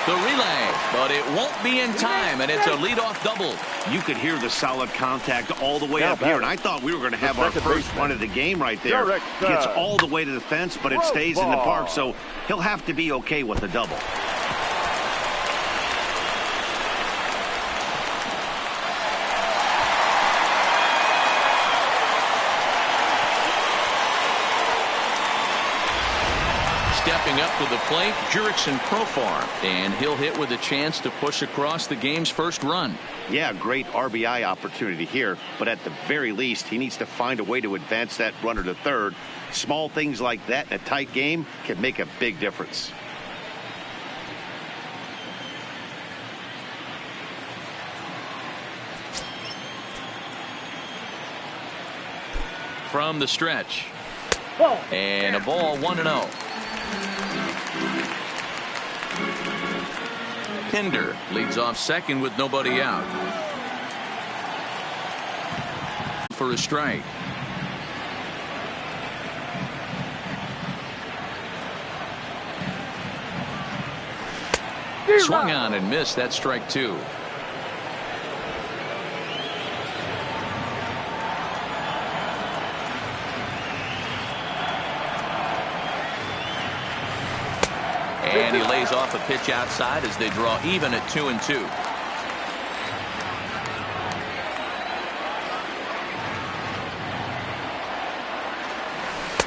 The relay, but it won't be in time, and it's a leadoff double. You could hear the solid contact all the way up here, and I thought we were going to have our first run of the game right there. Gets all the way to the fence, but it stays in the park, so he'll have to be okay with the double. Stepping up to the plate, Jurickson Profar, and he'll hit with a chance to push across the game's first run. Yeah, great RBI opportunity here, but at the very least, he needs to find a way to advance that runner to third. Small things like that in a tight game can make a big difference. From the stretch. And a ball, 1-0. Pinder leads off second with nobody out. For a strike. Swung on and missed. That's strike 2. And he lays off a pitch outside as they draw even at 2-2.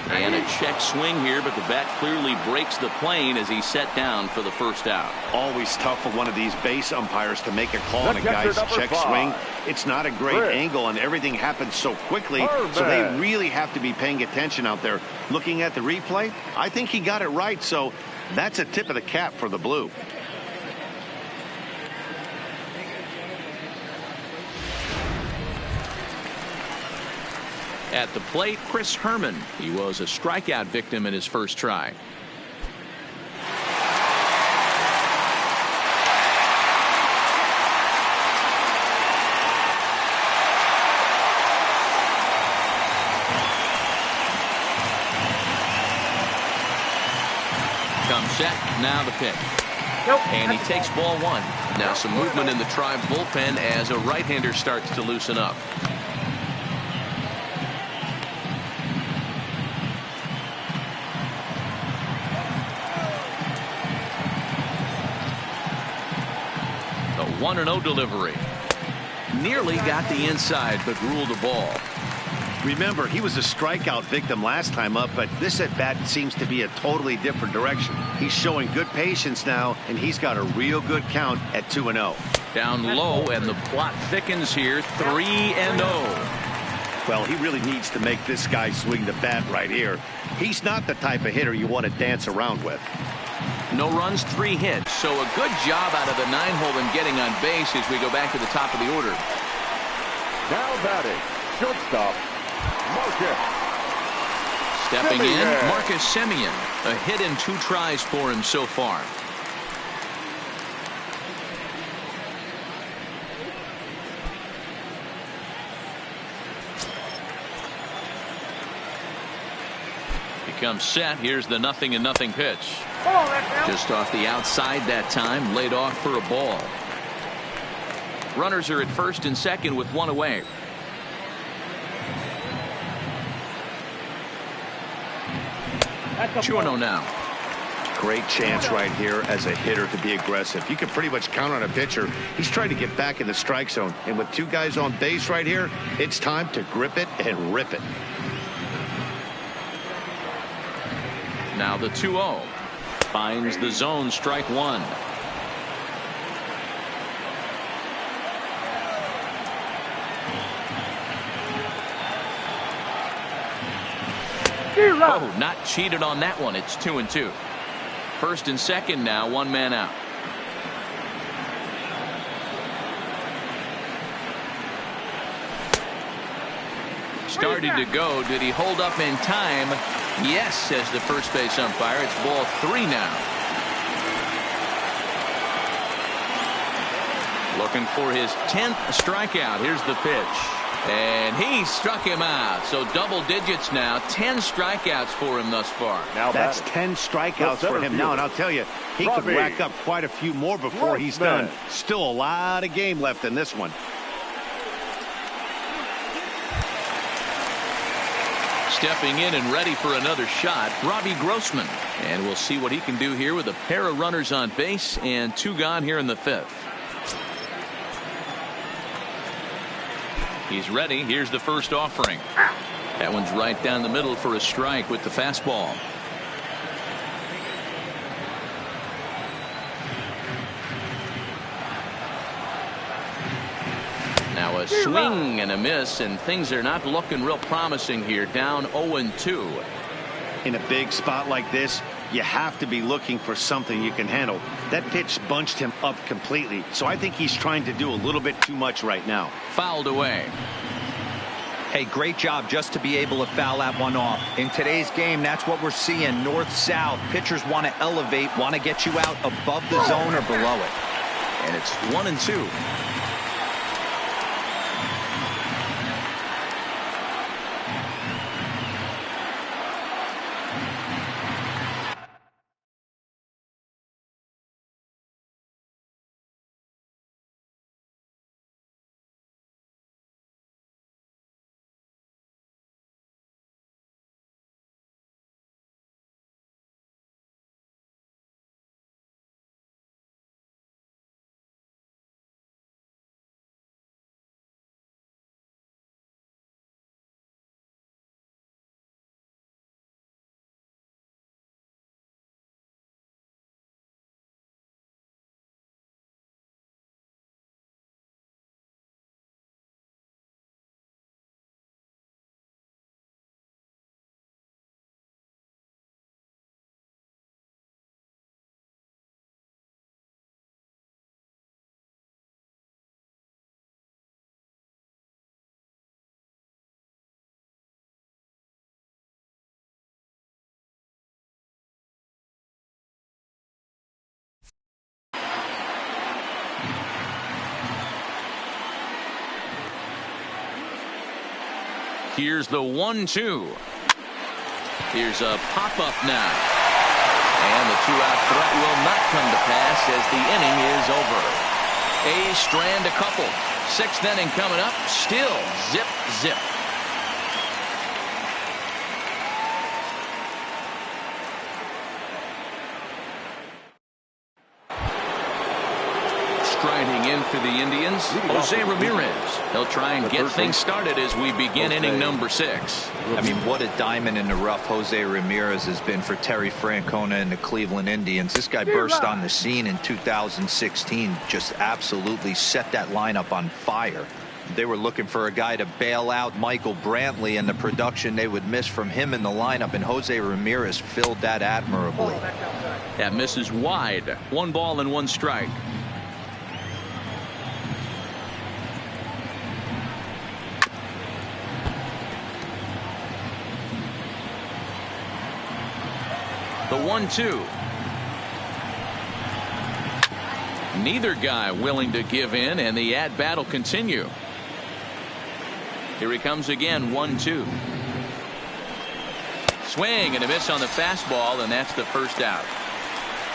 And a check swing here, but the bat clearly breaks the plane as he's set down for the first out. Always tough for one of these base umpires to make a call on a guy's check swing. It's not a great angle, and everything happens so quickly, so they really have to be paying attention out there. Looking at the replay, I think he got it right, so that's a tip of the cap for the Blue. At the plate, Chris Herman. He was a strikeout victim in his first try. Comes set, now the pitch. And he takes ball 1. Now some movement in the Tribe bullpen as a right-hander starts to loosen up. The 1-0 delivery. Nearly got the inside, but ruled the ball. Remember, he was a strikeout victim last time up, but this at-bat seems to be a totally different direction. He's showing good patience now, and he's got a real good count at 2-0. Down low, and the plot thickens here, 3-0. Well, he really needs to make this guy swing the bat right here. He's not the type of hitter you want to dance around with. No runs, 3 hits. So a good job out of the 9-hole in getting on base as we go back to the top of the order. Now batting, shortstop, Marcus Stepping in, Semien. Marcus Semien. A hit in 2 tries for him so far. Comes set. Here's the 0-0 pitch. Just off the outside that time, laid off for a ball. Runners are at first and second with 1 away. That's 2-0 now. Great chance right here as a hitter to be aggressive. You can pretty much count on a pitcher. He's trying to get back in the strike zone, and with 2 guys on base right here, it's time to grip it and rip it. Now the 2-0. Finds the zone, strike 1. Oh, not cheated on that one. It's 2-2. First and second now, one man out. Started to go. Did he hold up in time? Yes, says the first base umpire. It's ball 3 now. Looking for his 10th strikeout. Here's the pitch. And he struck him out. So double digits now. 10 strikeouts for him thus far. Now that's 10 strikeouts for him now. And I'll tell you, he could rack up quite a few more before he's done. Still a lot of game left in this one. Stepping in and ready for another shot, Robbie Grossman. And we'll see what he can do here with a pair of runners on base and 2 gone here in the 5th. He's ready. Here's the first offering. That one's right down the middle for a strike with the fastball. Now a swing and a miss, and things are not looking real promising here. Down 0-2. In a big spot like this, you have to be looking for something you can handle. That pitch bunched him up completely, so I think he's trying to do a little bit too much right now. Fouled away. Hey, great job just to be able to foul that one off. In today's game, that's what we're seeing. North-south. Pitchers want to elevate, want to get you out above the zone or below it. And it's 1-2. Here's the 1-2. Here's a pop-up now. And the 2-out threat will not come to pass as the inning is over. A's strand a couple. 6th inning coming up. Still zip, zip. Striding in for the Indians, Jose Ramirez. He'll try and get things started as we begin inning number 6. I mean, what a diamond in the rough Jose Ramirez has been for Terry Francona and the Cleveland Indians. This guy burst on the scene in 2016, just absolutely set that lineup on fire. They were looking for a guy to bail out Michael Brantley and the production they would miss from him in the lineup, and Jose Ramirez filled that admirably. That misses wide. 1 ball and 1 strike. The 1-2. Neither guy willing to give in, and the at-bat will continue. Here he comes again. 1-2. Swing and a miss on the fastball, and that's the first out.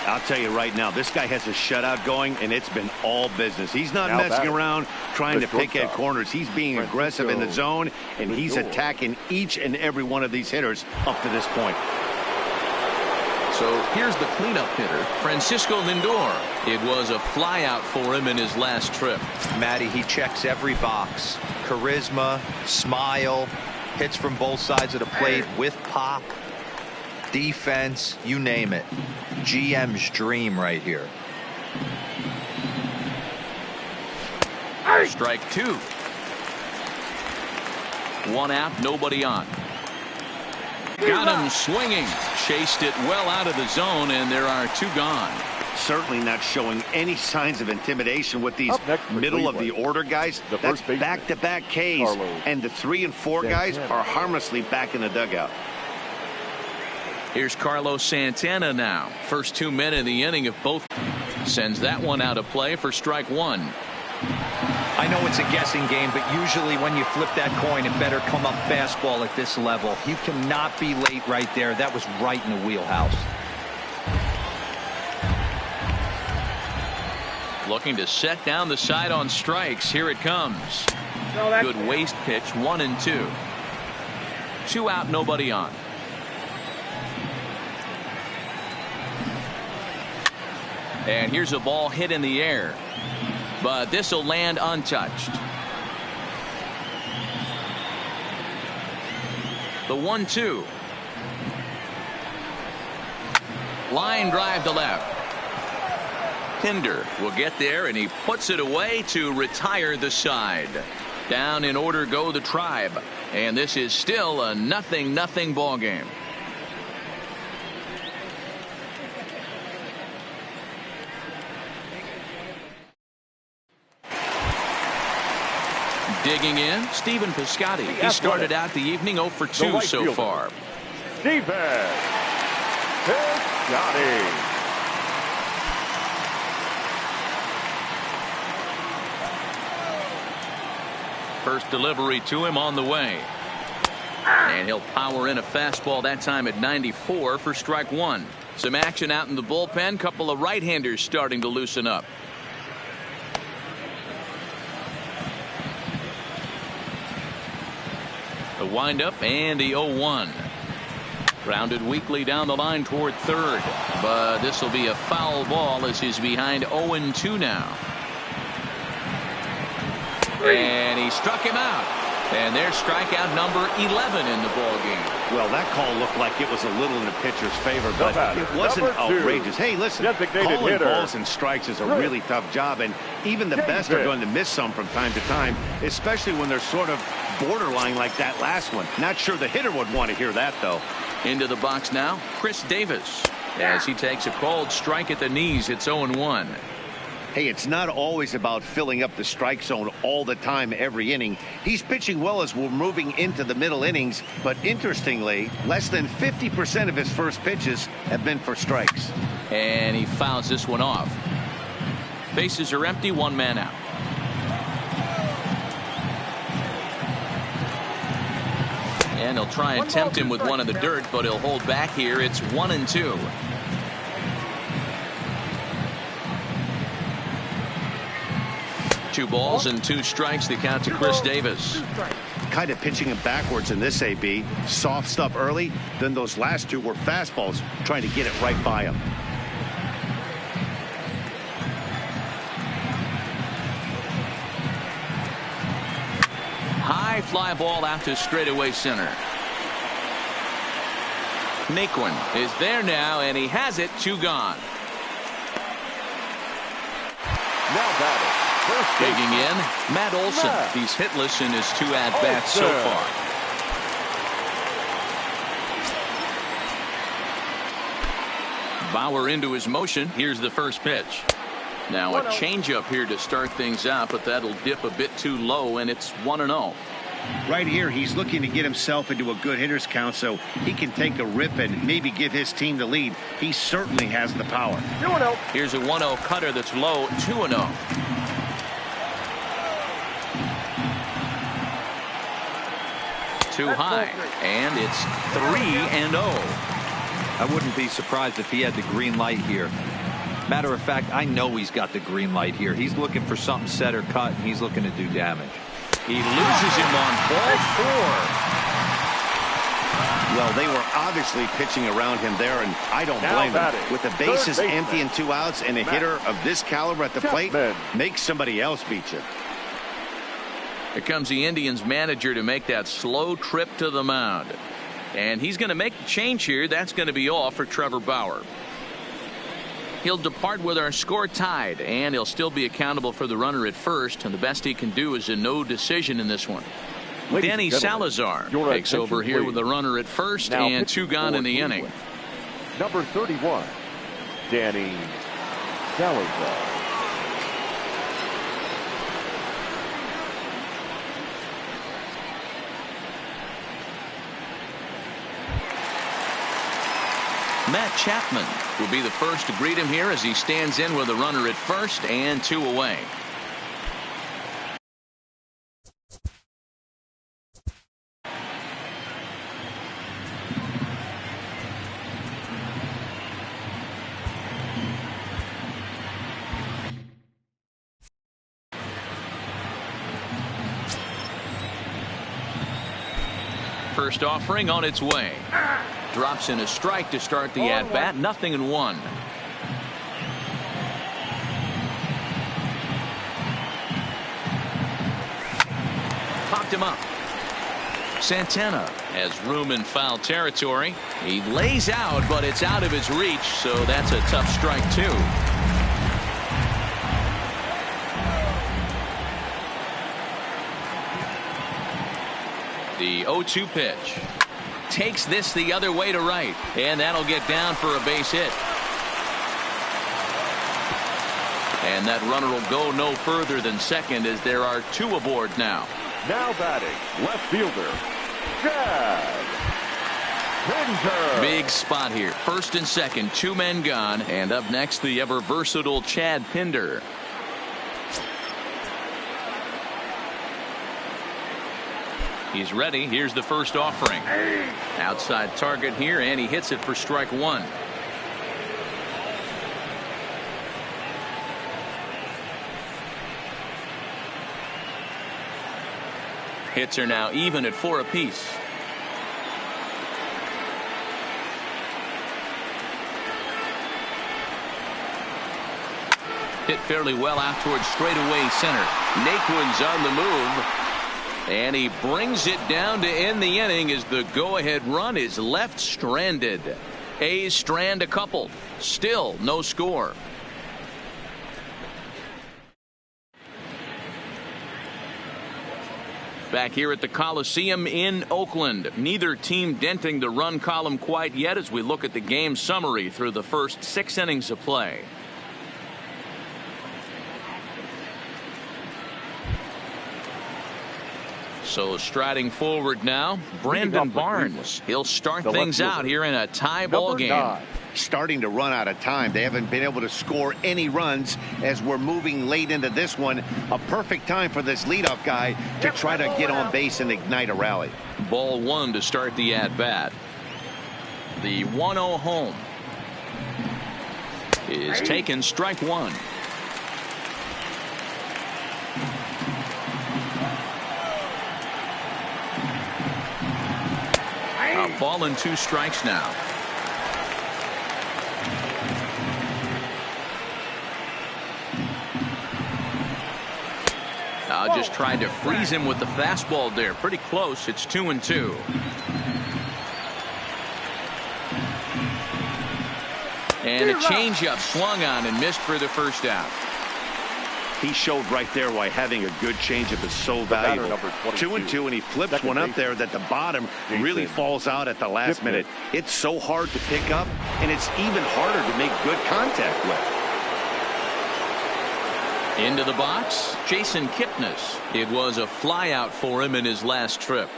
I'll tell you right now, this guy has a shutout going, and it's been all business. He's not messing around trying to pick at corners. He's being aggressive in the zone, and he's attacking each and every one of these hitters up to this point. So here's the cleanup hitter, Francisco Lindor. It was a flyout for him in his last trip. Matty, he checks every box. Charisma, smile, hits from both sides of the plate with pop, defense, you name it. GM's dream right here. Strike 2. 1 out, nobody on. Got him swinging. Chased it well out of the zone, and there are 2 gone. Certainly not showing any signs of intimidation with these middle of the order guys. That's back-to-back Ks, and the 3 and 4 guys are harmlessly back in the dugout. Here's Carlos Santana now. First 2 men in the inning of both. Sends that one out of play for strike 1. I know it's a guessing game, but usually when you flip that coin, it better come up fastball at this level. You cannot be late right there. That was right in the wheelhouse. Looking to set down the side on strikes. Here it comes. Good waist pitch. 1 and 2. 2 out, nobody on. And here's a ball hit in the air, but this will land untouched. The 1-2. Line drive to left. Pinder will get there, and he puts it away to retire the side. Down in order go the Tribe, and this is still a 0-0 ball game. Digging in, Stephen Piscotty. He started out the evening 0 for 2 so far. Stephen Piscotty. First delivery to him on the way. And he'll power in a fastball that time at 94 for strike 1. Some action out in the bullpen. Couple of right-handers starting to loosen up. The windup and the 0-1. Grounded weakly down the line toward third, but this will be a foul ball as he's behind 0-2 now. And he struck him out. And there's strikeout number 11 in the ball game. Well, that call looked like it was a little in the pitcher's favor, but it wasn't outrageous. Hey, listen, calling balls and strikes is a really tough job, and even the best are going to miss some from time to time, especially when they're sort of borderline like that last one. Not sure the hitter would want to hear that, though. Into the box now, Chris Davis. As he takes a called strike at the knees, it's 0-1. Hey, it's not always about filling up the strike zone all the time every inning. He's pitching well as we're moving into the middle innings, but interestingly, less than 50% of his first pitches have been for strikes. And he fouls this one off. Bases are empty, 1 man out. And he'll try and tempt him with one in the dirt, but he'll hold back here. It's 1-2. Two balls and 2 strikes, the count to Chris Davis. Kind of pitching him backwards in this AB. Soft stuff early, then those last 2 were fastballs, trying to get it right by him. High fly ball out to straightaway center. Naquin is there now, and he has it. 2 gone. Now batting. Digging in, Matt Olson. He's hitless in his 2 at-bats so far. Bauer into his motion. Here's the first pitch. Now a changeup here to start things out, but that'll dip a bit too low, and it's 1-0. Right here, he's looking to get himself into a good hitter's count so he can take a rip and maybe give his team the lead. He certainly has the power. Here's a 1-0 cutter that's low, 2-0. Too high, and it's 3-0. I wouldn't be surprised if he had the green light here. Matter of fact, I know he's got the green light here. He's looking for something set or cut, and he's looking to do damage. He loses him on ball 4. Well, they were obviously pitching around him there, and I don't blame them. With the bases empty and 2 outs, and a hitter of this caliber at the plate, make somebody else beat you. Here comes the Indians manager to make that slow trip to the mound. And he's going to make the change here. That's going to be all for Trevor Bauer. He'll depart with our score tied, and he'll still be accountable for the runner at first, and the best he can do is a no decision in this one. Ladies Danny and gentlemen, Salazar your takes over attention, here with please. a runner at first Now and pitching 2 gone for in the inning. Cleveland, number 31, Danny Salazar. Matt Chapman will be the first to greet him here as he stands in with a runner at first and 2 away. First offering on its way. Drops in a strike to start the at-bat. 0-1. Popped him up. Santana has room in foul territory. He lays out, but it's out of his reach, so that's a tough strike, too. The 0-2 pitch. Takes this the other way to right, and that'll get down for a base hit. And that runner will go no further than second as there are 2 aboard now. Now batting, left fielder, Chad Pinder. Big spot here. First and second, 2 men gone, and up next the ever versatile Chad Pinder. He's ready. Here's the first offering. Outside target here, and he hits it for strike 1. Hits are now even at 4 apiece. Hit fairly well out towards straightaway center. Naquin's on the move. And he brings it down to end the inning as the go-ahead run is left stranded. A's strand a couple. Still no score. Back here at the Coliseum in Oakland. Neither team denting the run column quite yet as we look at the game summary through the first 6 innings of play. So striding forward now, Brandon Barnes. He'll start things out here in a tie ball game. Starting to run out of time. They haven't been able to score any runs as we're moving late into this one. A perfect time for this leadoff guy to try to get on base and ignite a rally. Ball 1 to start the at-bat. The 1-0 home is taken, strike 1. A ball and 2 strikes now. Just tried to freeze him with the fastball there. Pretty close. It's 2-2. And a changeup swung on and missed for the first out. He showed right there why having a good changeup is so valuable. 2-2, and he flips one up there that the bottom really falls out at the last minute. It's so hard to pick up, and it's even harder to make good contact with. Into the box, Jason Kipnis. It was a flyout for him in his last trip.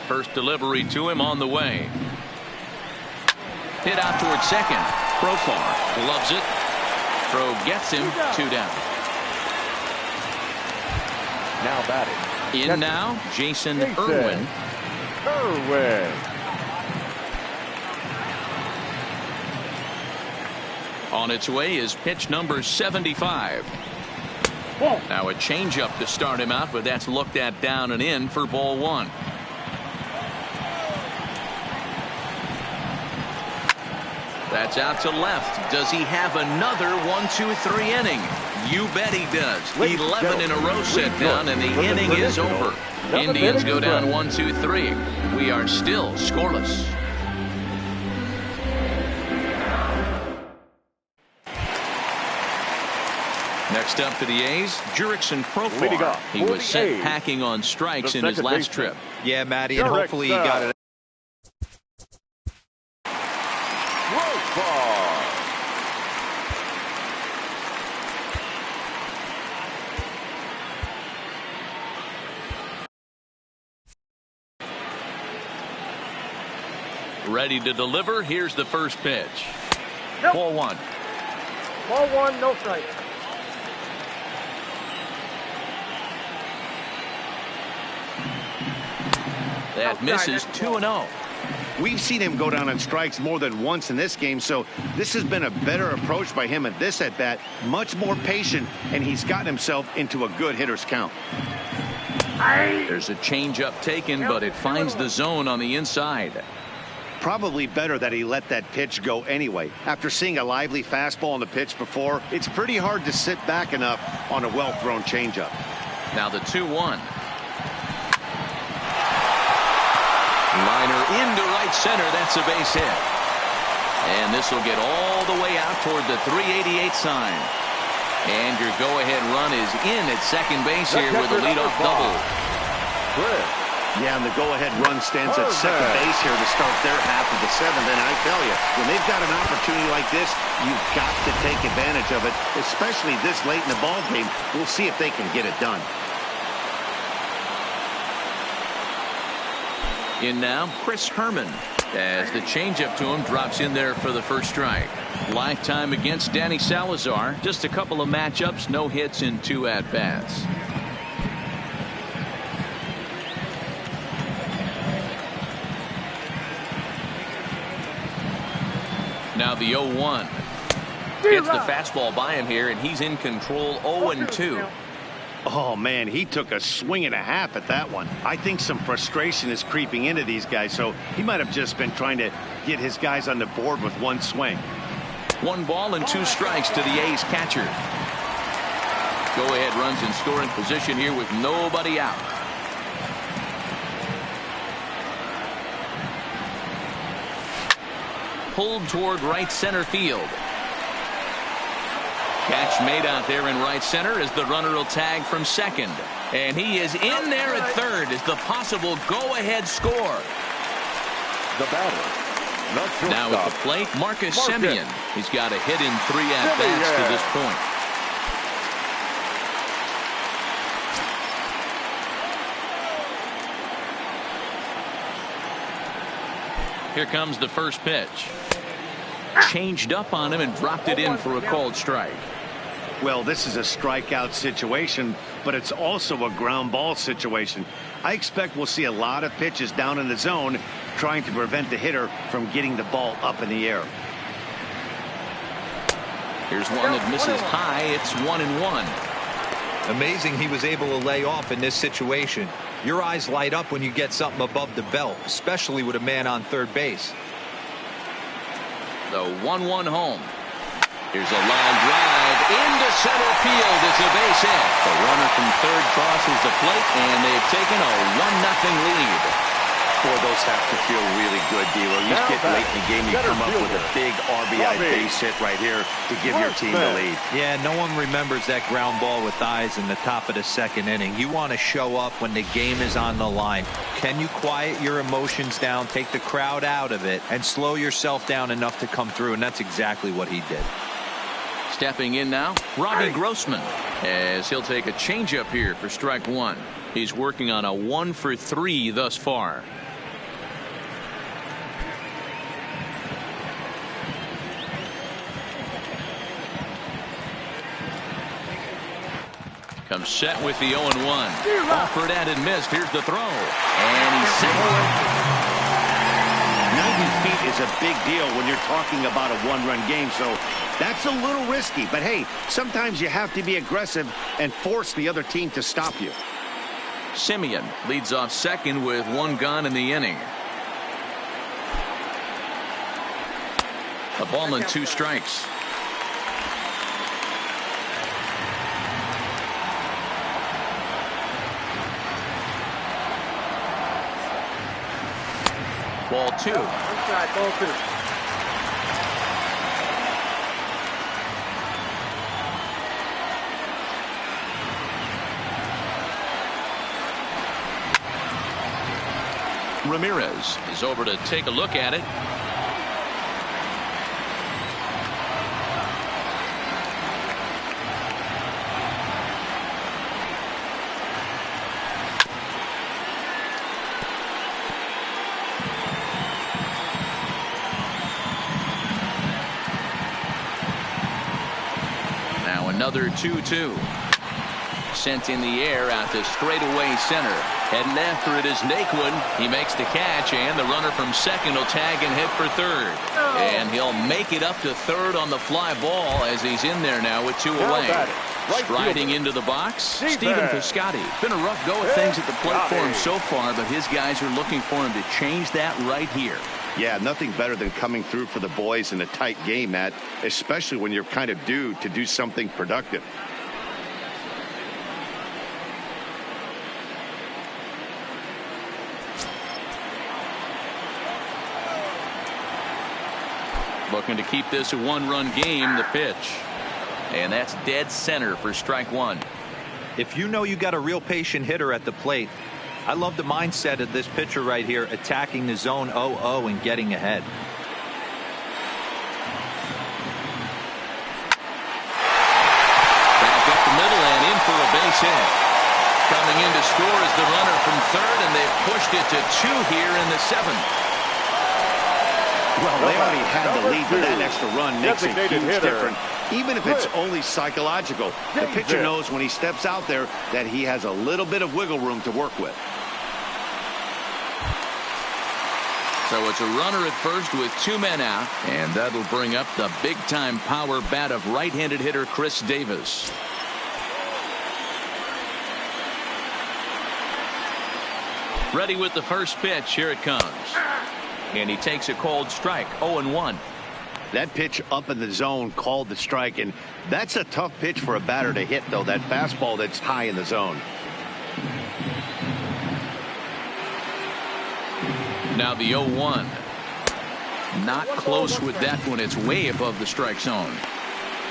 First delivery to him on the way. Hit out towards second. Profar loves it. Throw gets him. 2 down. Now batting. In now, Jason Irwin. On its way is pitch number 75. Now a changeup to start him out, but that's looked at down and in for ball 1. That's out to left. Does he have another 1-2-3 inning? You bet he does. 11 in a row set down, and the inning is over. Indians go down 1-2-3. We are still scoreless. Next up for the A's, Jurickson Leading Profar. off He for was the sent A's, packing on strikes the in his second last baseman. trip. Yeah, Matty, and hopefully he got it. Ready to deliver. Here's the first pitch. Nope. Ball one. Ball one, no strike. That misses 2-0. We've seen him go down on strikes more than once in this game, so this has been a better approach by him at this at-bat. Much more patient, and he's gotten himself into a good hitter's count. There's a changeup taken, but it finds the zone on the inside. Probably better that he let that pitch go anyway. After seeing a lively fastball on the pitch before, it's pretty hard to sit back enough on a well-thrown changeup. Now the 2-1. Liner into right center. That's a base hit. And this will get all the way out toward the 388 sign. And your go-ahead run is in at second base here with a leadoff double. Yeah, and the go-ahead run stands at second base here to start their half of the seventh. And I tell you, when they've got an opportunity like this, you've got to take advantage of it, especially this late in the ball game. We'll see if they can get it done. In now, Chris Herman, as the changeup to him drops in there for the first strike. Lifetime against Danny Salazar. Just a couple of matchups, no hits in 2 at-bats. Now the 0-1. Gets the fastball by him here, and he's in control. 0-2. Oh, man, he took a swing and a half at that one. I think some frustration is creeping into these guys, so he might have just been trying to get his guys on the board with one swing. 1 ball and 2 strikes to the A's catcher. Go-ahead runs in scoring position here with nobody out. Pulled toward right center field. Catch made out there in right center as the runner will tag from second. And he is in there at third as the possible go-ahead score. The batter. Now at the plate, Marcus Semien. He's got a hit in 3 at-bats to this point. Here comes the first pitch. Changed up on him and dropped it in for a called strike. Well, this is a strikeout situation, but it's also a ground ball situation. I expect we'll see a lot of pitches down in the zone trying to prevent the hitter from getting the ball up in the air. Here's one that misses high. It's 1-1. Amazing he was able to lay off in this situation. Your eyes light up when you get something above the belt, especially with a man on third base. The 1-1 home. Here's a line drive into center field. It's a base hit. The runner from third crosses the plate, and they've taken a 1-0 lead. Boy, those have to feel really good, D'Lo. You get late in the game, you come up with a big RBI base hit right here to give your team the lead. Yeah, no one remembers that ground ball with eyes in the top of the second inning. You want to show up when the game is on the line. Can you quiet your emotions down, take the crowd out of it, and slow yourself down enough to come through? And that's exactly what he did. Stepping in now, Robbie Grossman, as he'll take a changeup here for strike 1. He's working on a 1-for-3 thus far. Comes set with the 0-1. Offered and missed. Here's the throw. And he's safe. 90 feet is a big deal when you're talking about a one-run game, so that's a little risky. But, hey, sometimes you have to be aggressive and force the other team to stop you. Semien leads off second with 1 gone in the inning. A ball and 2 strikes. Ball 2. Ball 2. Ramirez is over to take a look at it. Now another 2-2. Sent in the air out to straightaway center. Heading after it is Naquin. He makes the catch, and the runner from second will tag and hit for third. And he'll make it up to third on the fly ball as he's in there now with two away. Striding into the box, Stephen Piscotty. Been a rough go of things at the plate for him so far, but his guys are looking for him to change that right here. Yeah, nothing better than coming through for the boys in a tight game, Matt, especially when you're kind of due to do something productive. Looking to keep this a one-run game, the pitch. And that's dead center for strike one. If you know you got a real patient hitter at the plate, I love the mindset of this pitcher right here, attacking the zone 0-0 and getting ahead. Back up the middle and in for a base hit. Coming in to score is the runner from third, and they've pushed it to 2 here in the 7th. Well, they already had the lead, but that extra run makes a huge difference, even if it's only psychological. The pitcher knows when he steps out there that he has a little bit of wiggle room to work with. So it's a runner at first with 2 men out, and that'll bring up the big-time power bat of right-handed hitter Chris Davis. Ready with the first pitch. Here it comes. And he takes a called strike. 0-1. That pitch up in the zone called the strike, and that's a tough pitch for a batter to hit, though, that fastball that's high in the zone. Now the 0-1. Not close with that one. It's way above the strike zone.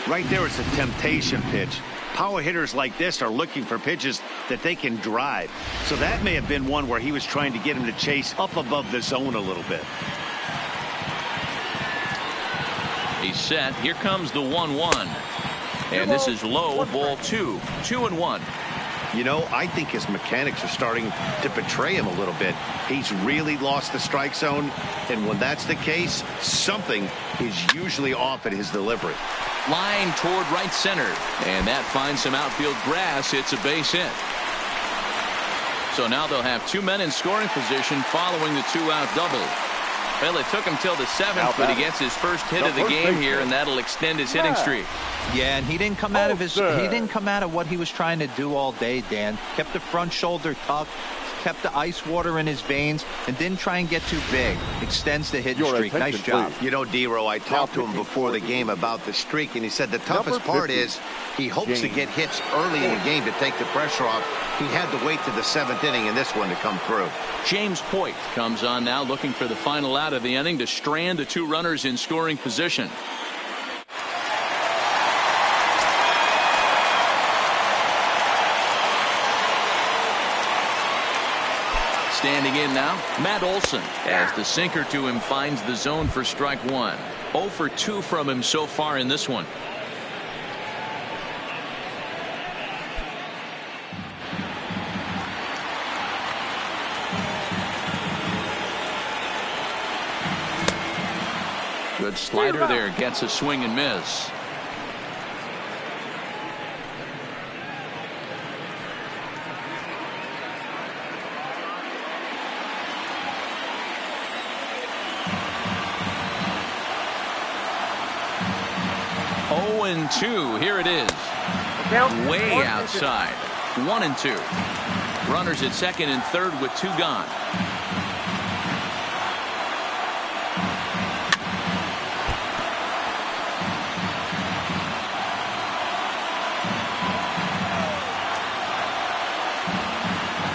Right there, it's a temptation pitch. Power hitters like this are looking for pitches that they can drive. So that may have been one where he was trying to get him to chase up above the zone a little bit. He's set. Here comes the 1-1. And this is low, ball 2. 2-1. You know, I think his mechanics are starting to betray him a little bit. He's really lost the strike zone, and when that's the case, something is usually off at his delivery. Line toward right center, and that finds some outfield grass. It's a base hit. So now they'll have 2 men in scoring position following the 2-out double. Well, it took him till the 7th, but he gets his first hit of the game here, and that'll extend his hitting streak. Yeah, and he didn't come out of he didn't come out of what he was trying to do all day, Dan. Kept the front shoulder tucked, kept the ice water in his veins, and didn't try and get too big. Extends the hitting streak. Nice job. You know, D-Row, I talked to him before the game about the streak, and he said the toughest part is he hopes to get hits early in the game to take the pressure off. He had to wait to the 7th inning in this one to come through. James Poit comes on now, looking for the final out of the inning to strand the 2 runners in scoring position. Standing in now, Matt Olson, as the sinker to him finds the zone for strike 1. 0 for 2 from him so far in this one. Good slider there, gets a swing and miss. And 2. Here it is. Way outside. 1-2. Runners at second and third with 2 gone.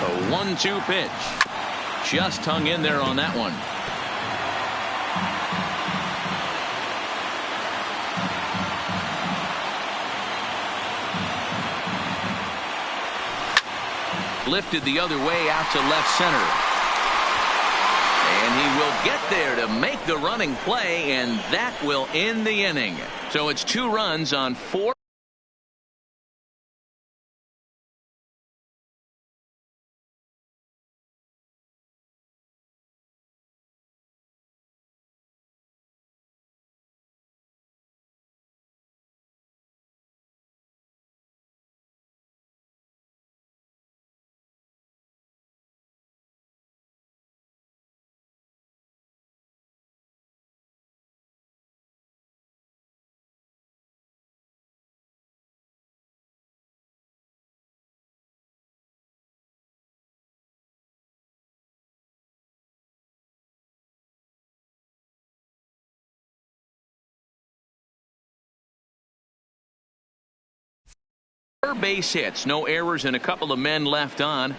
A 1-2 pitch. Just hung in there on that one. Lifted the other way out to left center. And he will get there to make the running play, and that will end the inning. So it's 2 runs on 4. Base hits, no errors, and a couple of men left on.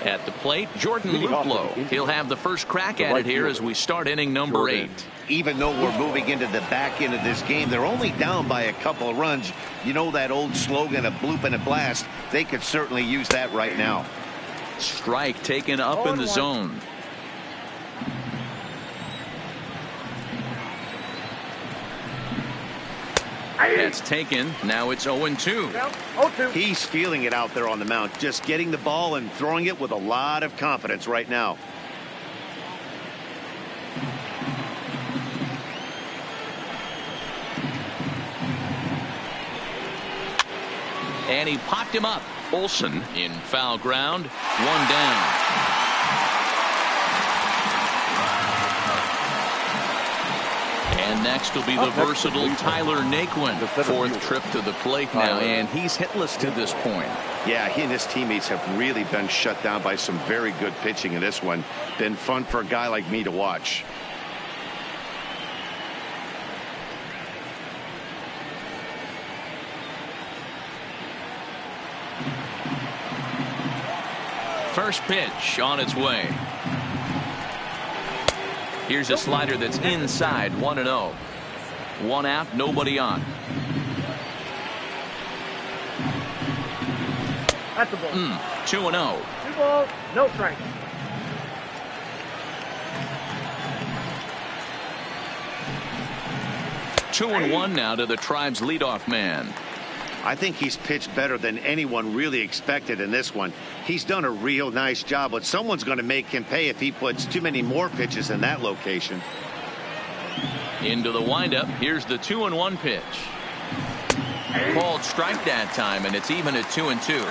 At the plate, Jordan Luplow. He'll have the first crack at it here as we start inning number 8. Even though we're moving into the back end of this game, they're only down by a couple of runs. You know that old slogan, a bloop and a blast. They could certainly use that right now. Strike taken up in the zone. That's taken. Now it's 0-2. 0-2. He's feeling it out there on the mound, just getting the ball and throwing it with a lot of confidence right now. And he popped him up. Olsen in foul ground. 1 down. And next will be the versatile Tyler Naquin. 4th trip to the plate now, and he's hitless to this point. Yeah, he and his teammates have really been shut down by some very good pitching in this one. Been fun for a guy like me to watch. First pitch on its way. Here's a slider that's inside. 1-0. 1 out, nobody on. That's a ball. 2-0. 2 balls, no strikes. Two and 1 now to the Tribe's leadoff man. I think he's pitched better than anyone really expected in this one. He's done a real nice job, but someone's going to make him pay if he puts too many more pitches in that location. Into the windup. Here's the 2-1 pitch. Called strike that time, and it's even at 2-2.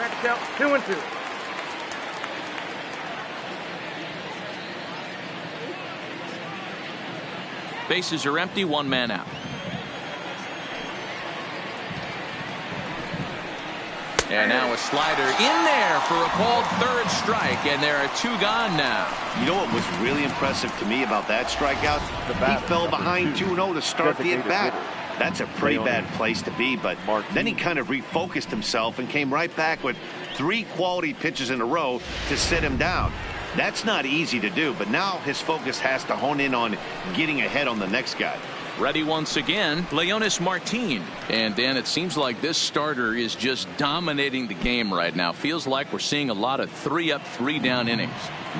2-2. Bases are empty, 1 man out. And now a slider in there for a called 3rd strike, and there are 2 gone now. You know what was really impressive to me about that strikeout? He fell behind 2-0 to start the at-bat. That's a pretty bad place to be, but then he kind of refocused himself and came right back with 3 quality pitches in a row to sit him down. That's not easy to do, but now his focus has to hone in on getting ahead on the next guy. Ready once again, Leonis Martin. And Dan, it seems like this starter is just dominating the game right now. Feels like we're seeing a lot of 3-up, 3-down innings.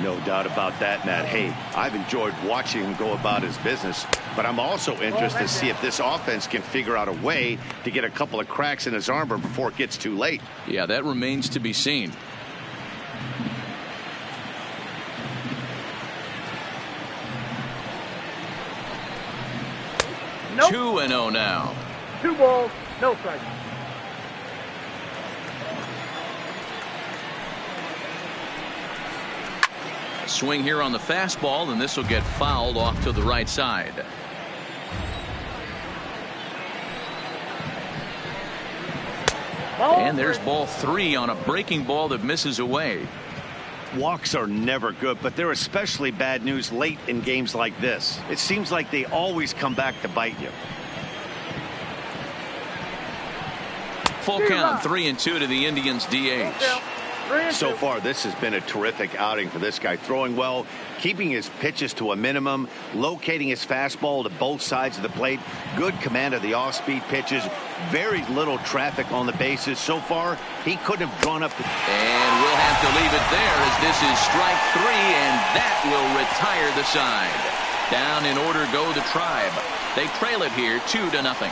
No doubt about that, Nat. Hey, I've enjoyed watching him go about his business, but I'm also interested to see if this offense can figure out a way to get a couple of cracks in his armor before it gets too late. Yeah, that remains to be seen. Nope. 2-0 now. 2 balls, no strikes. Swing here on the fastball, and this will get fouled off to the right side. And there's ball 3 on a breaking ball that misses away. Walks are never good, but they're especially bad news late in games like this. It seems like they always come back to bite you. Full count, 3-2 to the Indians' DH. So far, this has been a terrific outing for this guy. Throwing well, keeping his pitches to a minimum, locating his fastball to both sides of the plate. Good command of the off-speed pitches. Very little traffic on the bases. So far, he couldn't have drawn up. And we'll have to leave it there as this is strike 3, and that will retire the side. Down in order go the Tribe. They trail it here 2-0.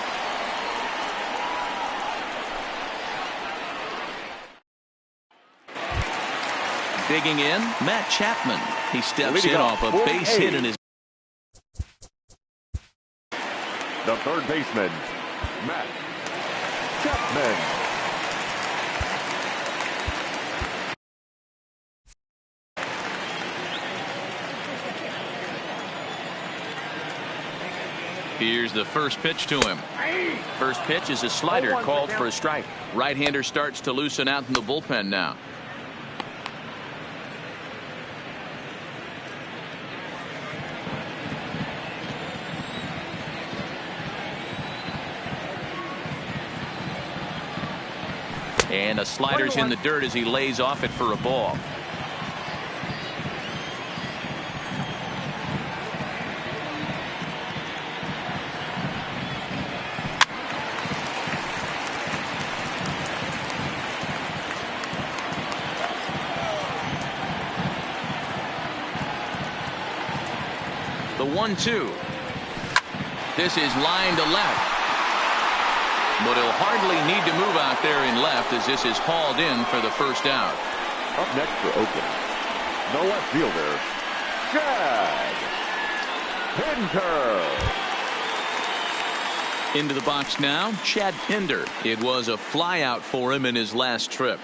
Digging in, Matt Chapman. He steps in off a base hit in his. The third baseman, Matt Chapman. Here's the first pitch to him. First pitch is a slider called for a strike. Right-hander starts to loosen out in the bullpen now. And a slider's in the dirt as he lays off it for a ball. The 1-2. This is line to left. But he'll hardly need to move out there in left as this is hauled in for the first out. Up next for Oakland, the left fielder, Chad Pinder. Into the box now, Chad Pinder. It was a fly out for him in his last trip.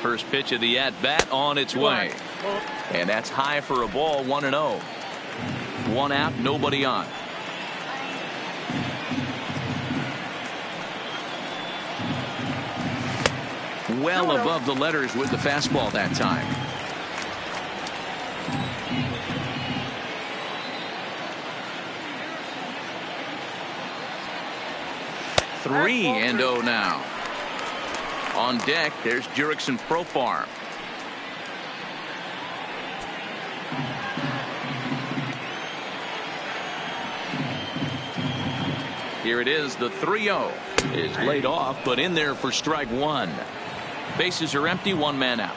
First pitch of the at-bat on its way. And that's high for a ball, 1-0. One out, nobody on. Well above the letters with the fastball that time. Three and 0 now. On deck, there's Jurickson Profar. Here it is, the 3-0 is laid off, but in there for strike 1. Bases are empty, one man out.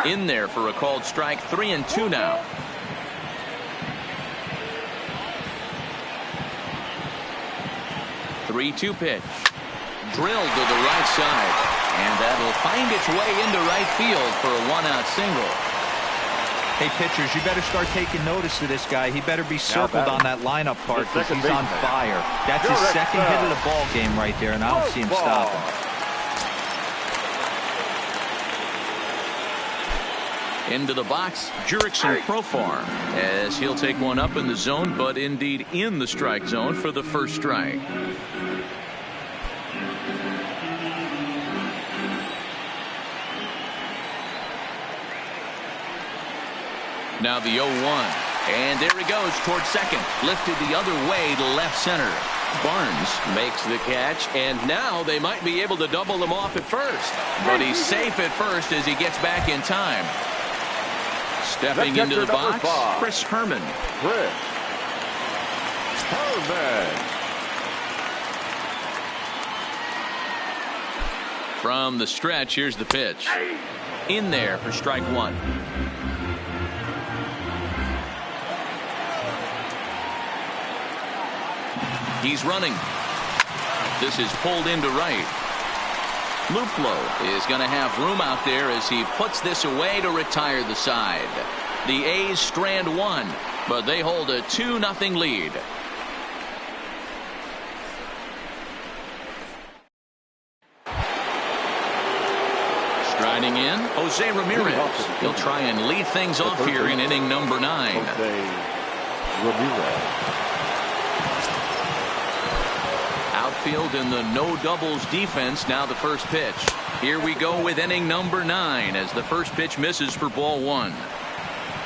In there for a called strike, 3-2 now. Three-two pitch. Drilled to the right side. And that'll find its way into right field for a one-out single. Hey, pitchers, you better start taking notice of this guy. He better be circled on that lineup part because he's on fire. That's his second hit of the ball game right there, and I don't see him stopping. Into the box, Jurickson Profar, as he'll take one up in the zone, but indeed in the strike zone for the first strike. Now the 0-1, and there he goes towards second, lifted the other way to left center. Barnes makes the catch, and now they might be able to double him off at first, but he's safe at first as he gets back in time. Stepping into the box, Chris Herman. From the stretch, here's the pitch. In there for strike 1. He's running. This is pulled into right. Luplow is going to have room out there as he puts this away to retire the side. The A's strand one, but they hold a 2-0 lead. Striding in, Jose Ramirez. He'll try and lead things off here in inning number 9. Outfield in the no doubles defense. Now the first pitch. Here we go with inning number 9 as the first pitch misses for ball 1.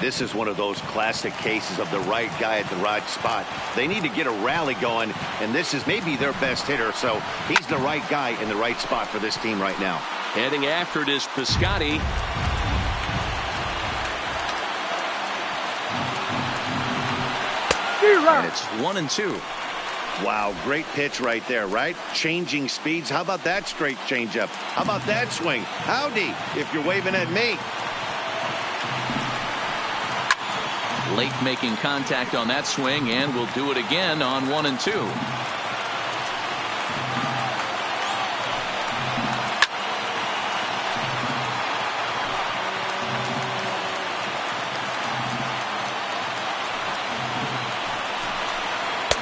This is one of those classic cases of the right guy at the right spot. They need to get a rally going, and this is maybe their best hitter, so he's the right guy in the right spot for this team right now. Heading after it is Piscotty. And it's 1-2. Wow, great pitch right there, right? Changing speeds. How about that straight changeup? How about that swing? Howdy, if you're waving at me. Late making contact on that swing, and will do it again on 1-2.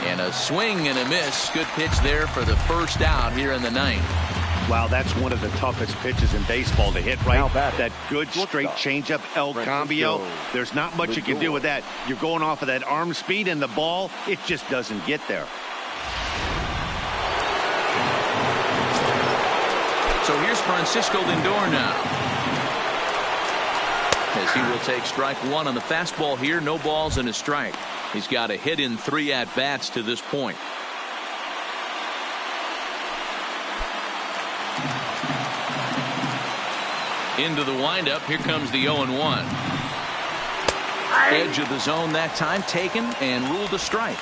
And a swing and a miss. Good pitch there for the first out here in the ninth. Wow, that's one of the toughest pitches in baseball to hit, right? That good straight changeup, El Cambio. There's not much you can do with that. You're going off of that arm speed, and the ball, it just doesn't get there. So here's Francisco Lindor now, as he will take strike one on the fastball here. No balls and a strike. He's got a hit in 3 at-bats to this point. Into the windup. Here comes the 0-1. Edge of the zone that time taken and ruled a strike.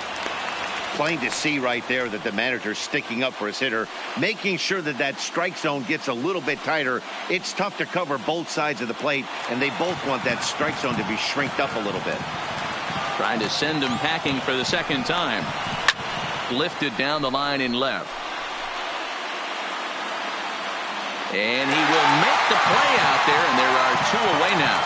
Plain to see right there that the manager's sticking up for his hitter, making sure that that strike zone gets a little bit tighter. It's tough to cover both sides of the plate, and they both want that strike zone to be shrinked up a little bit. Trying to send him packing for the second time. Lifted down the line in left. And he will make the play out there, and there are 2 away now.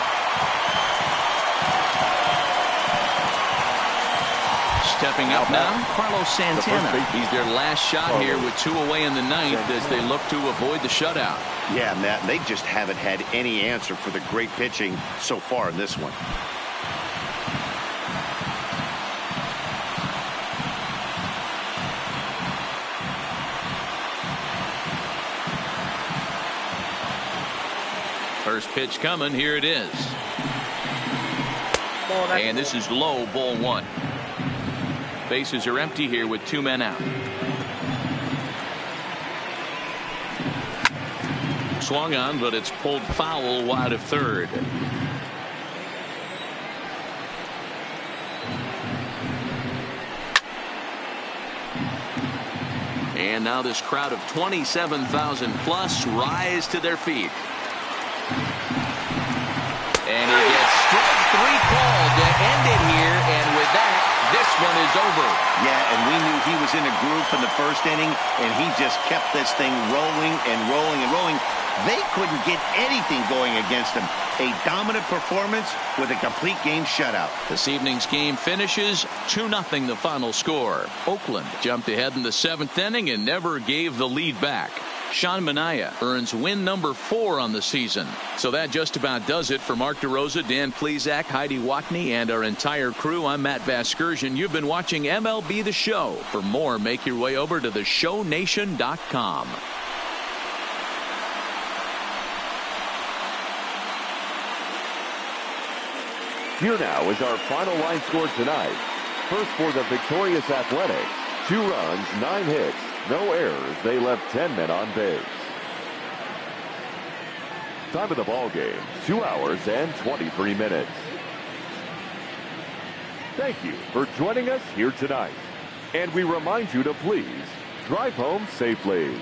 Stepping up now, Carlos Santana. He's their last shot here with 2 away in the ninth as they look to avoid the shutout. Yeah, Matt, they just haven't had any answer for the great pitching so far in this one. First pitch coming. Here it is. And this is low, ball 1. Bases are empty here with 2 men out. Swung on, but it's pulled foul wide of third. And now this crowd of 27,000 plus rise to their feet. And he gets strike 3 called to end it here, and with that, this one is over. Yeah, and we knew he was in a groove in the first inning, and he just kept this thing rolling and rolling and rolling. They couldn't get anything going against him. A dominant performance with a complete game shutout. This evening's game finishes 2-0 the final score. Oakland jumped ahead in the 7th inning and never gave the lead back. Sean Manaea earns win number 4 on the season. So that just about does it for Mark DeRosa, Dan Plesac, Heidi Watney, and our entire crew. I'm Matt Vasgersian. You've been watching MLB The Show. For more, make your way over to theshownation.com. Here now is our final line score tonight. First for the victorious Athletics. 2 runs, 9 hits, no errors. They left 10 men on base. Time of the ball game, 2 hours and 23 minutes. Thank you for joining us here tonight. And we remind you to please drive home safely.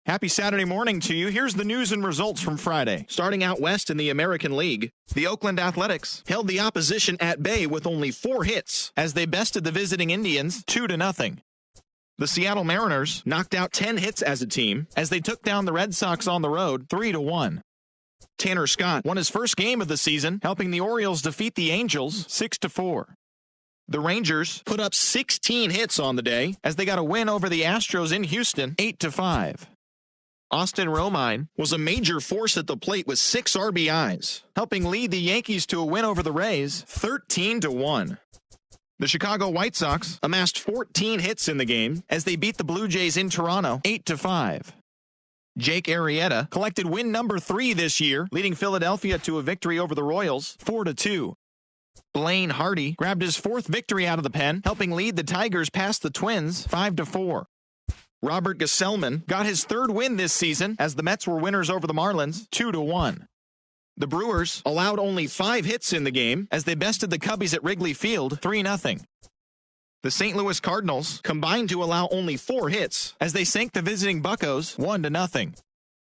Happy Saturday morning to you. Here's the news and results from Friday. Starting out west in the American League, the Oakland Athletics held the opposition at bay with only 4 hits as they bested the visiting Indians 2-0. The Seattle Mariners knocked out 10 hits as a team as they took down the Red Sox on the road 3-1. Tanner Scott won his first game of the season, helping the Orioles defeat the Angels 6-4. The Rangers put up 16 hits on the day as they got a win over the Astros in Houston 8-5. Austin Romine was a major force at the plate with 6 RBIs, helping lead the Yankees to a win over the Rays 13-1. The Chicago White Sox amassed 14 hits in the game as they beat the Blue Jays in Toronto 8-5. Jake Arrieta collected win number 3 this year, leading Philadelphia to a victory over the Royals 4-2. Blaine Hardy grabbed his 4th victory out of the pen, helping lead the Tigers past the Twins 5-4. Robert Gesellman got his 3rd win this season as the Mets were winners over the Marlins 2-1. The Brewers allowed only 5 hits in the game as they bested the Cubbies at Wrigley Field 3-0. The St. Louis Cardinals combined to allow only 4 hits as they sank the visiting Buccos 1-0.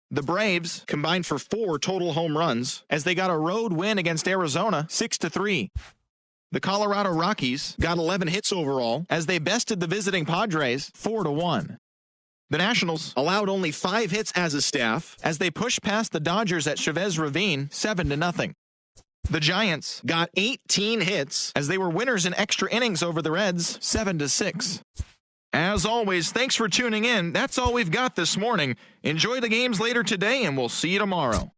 The Braves combined for 4 total home runs as they got a road win against Arizona 6-3. The Colorado Rockies got 11 hits overall as they bested the visiting Padres 4-1. The Nationals allowed only 5 hits as a staff as they pushed past the Dodgers at Chavez Ravine 7-0. The Giants got 18 hits as they were winners in extra innings over the Reds 7-6. As always, thanks for tuning in. That's all we've got this morning. Enjoy the games later today, and we'll see you tomorrow.